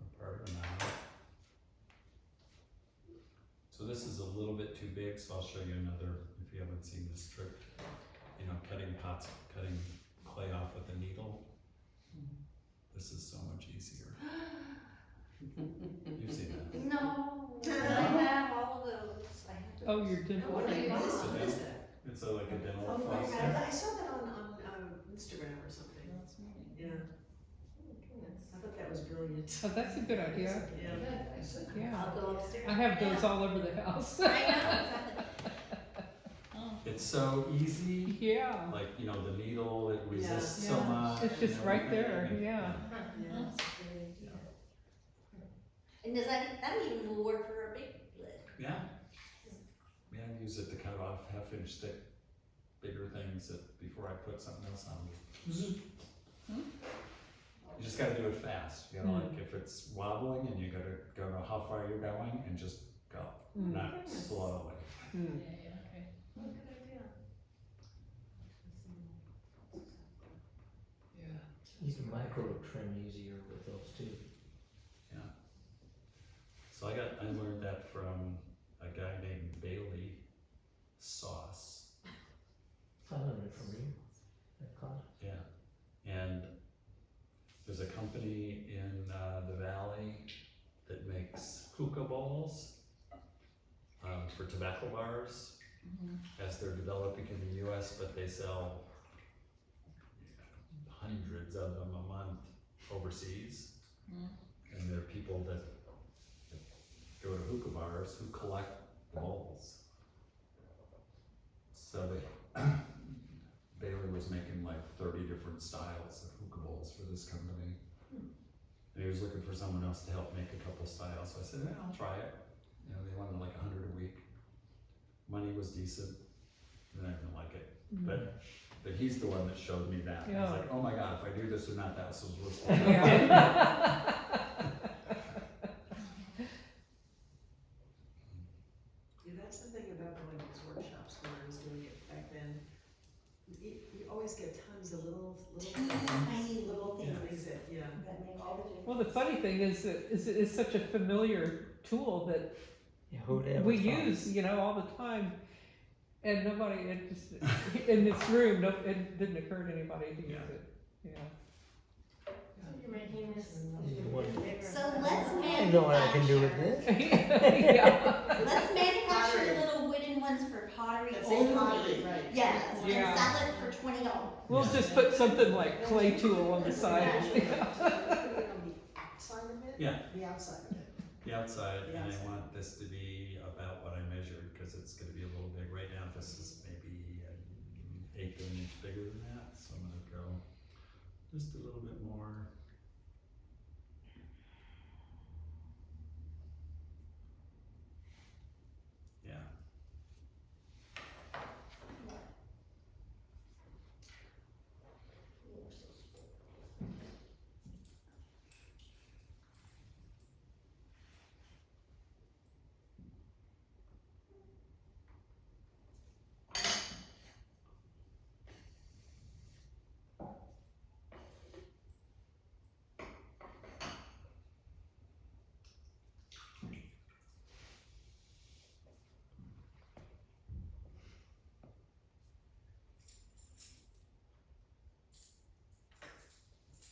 A: A part of an hour. So this is a little bit too big, so I'll show you another, if you haven't seen this trick. You know, cutting clay off with a needle. This is so much easier. You've seen that.
G: No, I have all of those. I have to.
B: Oh, your dental.
D: What
B: thing.
D: is that?
A: It's like a dental
D: Oh,
A: floss.
D: I saw that on Instagram or something. Yeah, I thought that was brilliant.
B: Oh, that's a good idea.
D: Yeah.
K: Yeah, I said,
B: Yeah.
G: I'll go upstairs.
B: I have those all over the house.
G: I know.
A: It's so easy,
B: Yeah,
A: like, you know, the needle, it resists so
B: Yeah.
A: much.
B: it's just
A: and
B: right there,
A: everything.
B: yeah.
D: Yeah.
I: That's a good idea.
G: And does that even will work for a big lid?
A: Yeah. Yeah, I use it to cut off half-inch thick, bigger things that, before I put something else on. You just gotta do it fast, you know, like if it's wobbling and you gotta go to how far you're going and just go, not slowly.
B: Mm.
J: Okay.
I: What good idea?
K: yeah.
E: You can micro trim easier with those too.
A: So I learned that from a guy named Bailey Sauce.
E: I learned it from you at class.
A: Yeah, and there's a company in the valley that makes hookah bowls for tobacco bars as they're developing in the US, but they sell hundreds of them a month overseas. And there are people that go to hookah bars who collect the bowls. So Bailey was making like 30 different styles of hookah bowls for this company. And he was looking for someone else to help make a couple styles. So I said, yeah, I'll try it. You know, they wanted like 100 a week. Money was decent, and I didn't like it. But he's the one that showed me that. I
B: Yeah.
A: was like, oh my God, if I do this or not, that was what's
B: Yeah.
D: Yeah, that's the thing about going to these workshops when I was doing it back then. You always get tons of little
G: Tiny little things
D: things that, yeah.
G: that make all the difference.
B: Well, the funny thing is that it's such a familiar tool that
E: Yeah, who'd ever
B: we
E: thought?
B: use, you know, all the time. And nobody, it just, in this room, it didn't occur to anybody to use
A: Yeah.
B: it, yeah.
I: You're making this
E: You can work.
I: bigger.
G: So let's
E: I know what I can do with
G: manufacture,
E: this.
B: Yeah.
G: let's manufacture
D: Pottery.
G: little wooden ones for pottery
D: That's a
G: only.
D: pottery, right.
G: Yes,
B: Yeah.
G: and sell it for $20.
B: We'll just put something like clay tool on the side.
D: Put it on the outside of it?
A: Yeah.
D: The outside of it.
A: the outside,
D: The
A: and I
D: outside.
A: want this to be about what I measured, because it's gonna be a little big. Right now, this is maybe an eighth of an inch bigger than that, so I'm gonna go just a little bit more. Yeah.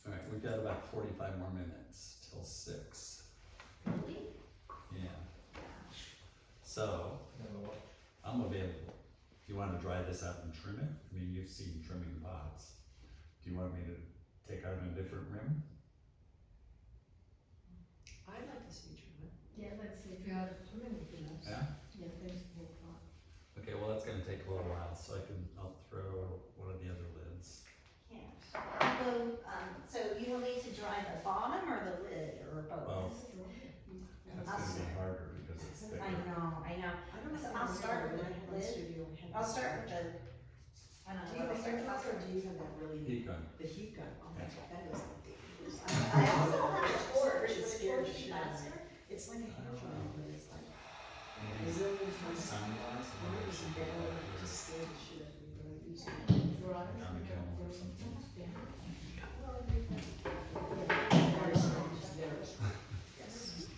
A: All right, we've got about 45 more minutes till 6.
G: Really?
A: Yeah. So, I'm available. If you wanna dry this out and trim it, I mean, you've seen trimming pots. Do you want me to take out a different rim?
D: I'd like to see you trim it.
I: Yeah, let's see.
K: Yeah, the trimming would be nice.
A: Yeah?
I: Yeah, there's the whole pot.
A: Okay, well, that's gonna take a little while, so I'll throw one of the other lids.
G: Yes. go, so you will need to dry the bottom or the lid or both?
A: Well, that's gonna be harder because it's thicker.
G: I know.
D: I don't know
G: So
D: if I
G: I'll
D: remember
G: start
D: when
G: with
D: I had my
G: lid.
D: studio, I had.
G: I'll start with the, I don't
D: Do
G: know
D: you
G: what
D: have
G: I'll
D: a
G: start
D: hair dryer or
G: with.
D: do you have that really,
A: Heat gun.
D: the heat gun? Oh my God, that is ridiculous.
G: I also have a torch,
D: It
G: would a
D: scared
G: torch
D: the
G: be
D: shit out of me.
G: faster?
D: It's like a hair dryer, but it's like a
A: Maybe
D: zillion times.
A: sunglasses,
D: When
A: maybe
D: it was
A: something
D: bad,
A: like
D: it
A: this.
D: just scared the shit out of me when I used it.
A: Down the kiln or something.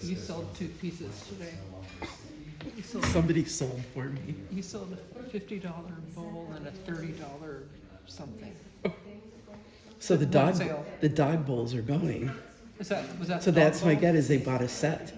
B: You sold 2 pieces today.
A: No longer see.
B: You sold,
C: Somebody sold for me.
B: you sold a $50 bowl and a $30 something.
C: So the
B: One sale.
C: dog bowls are going.
B: Was that
C: So
B: dog
C: that's my
B: bowl?
C: gut is they bought a set.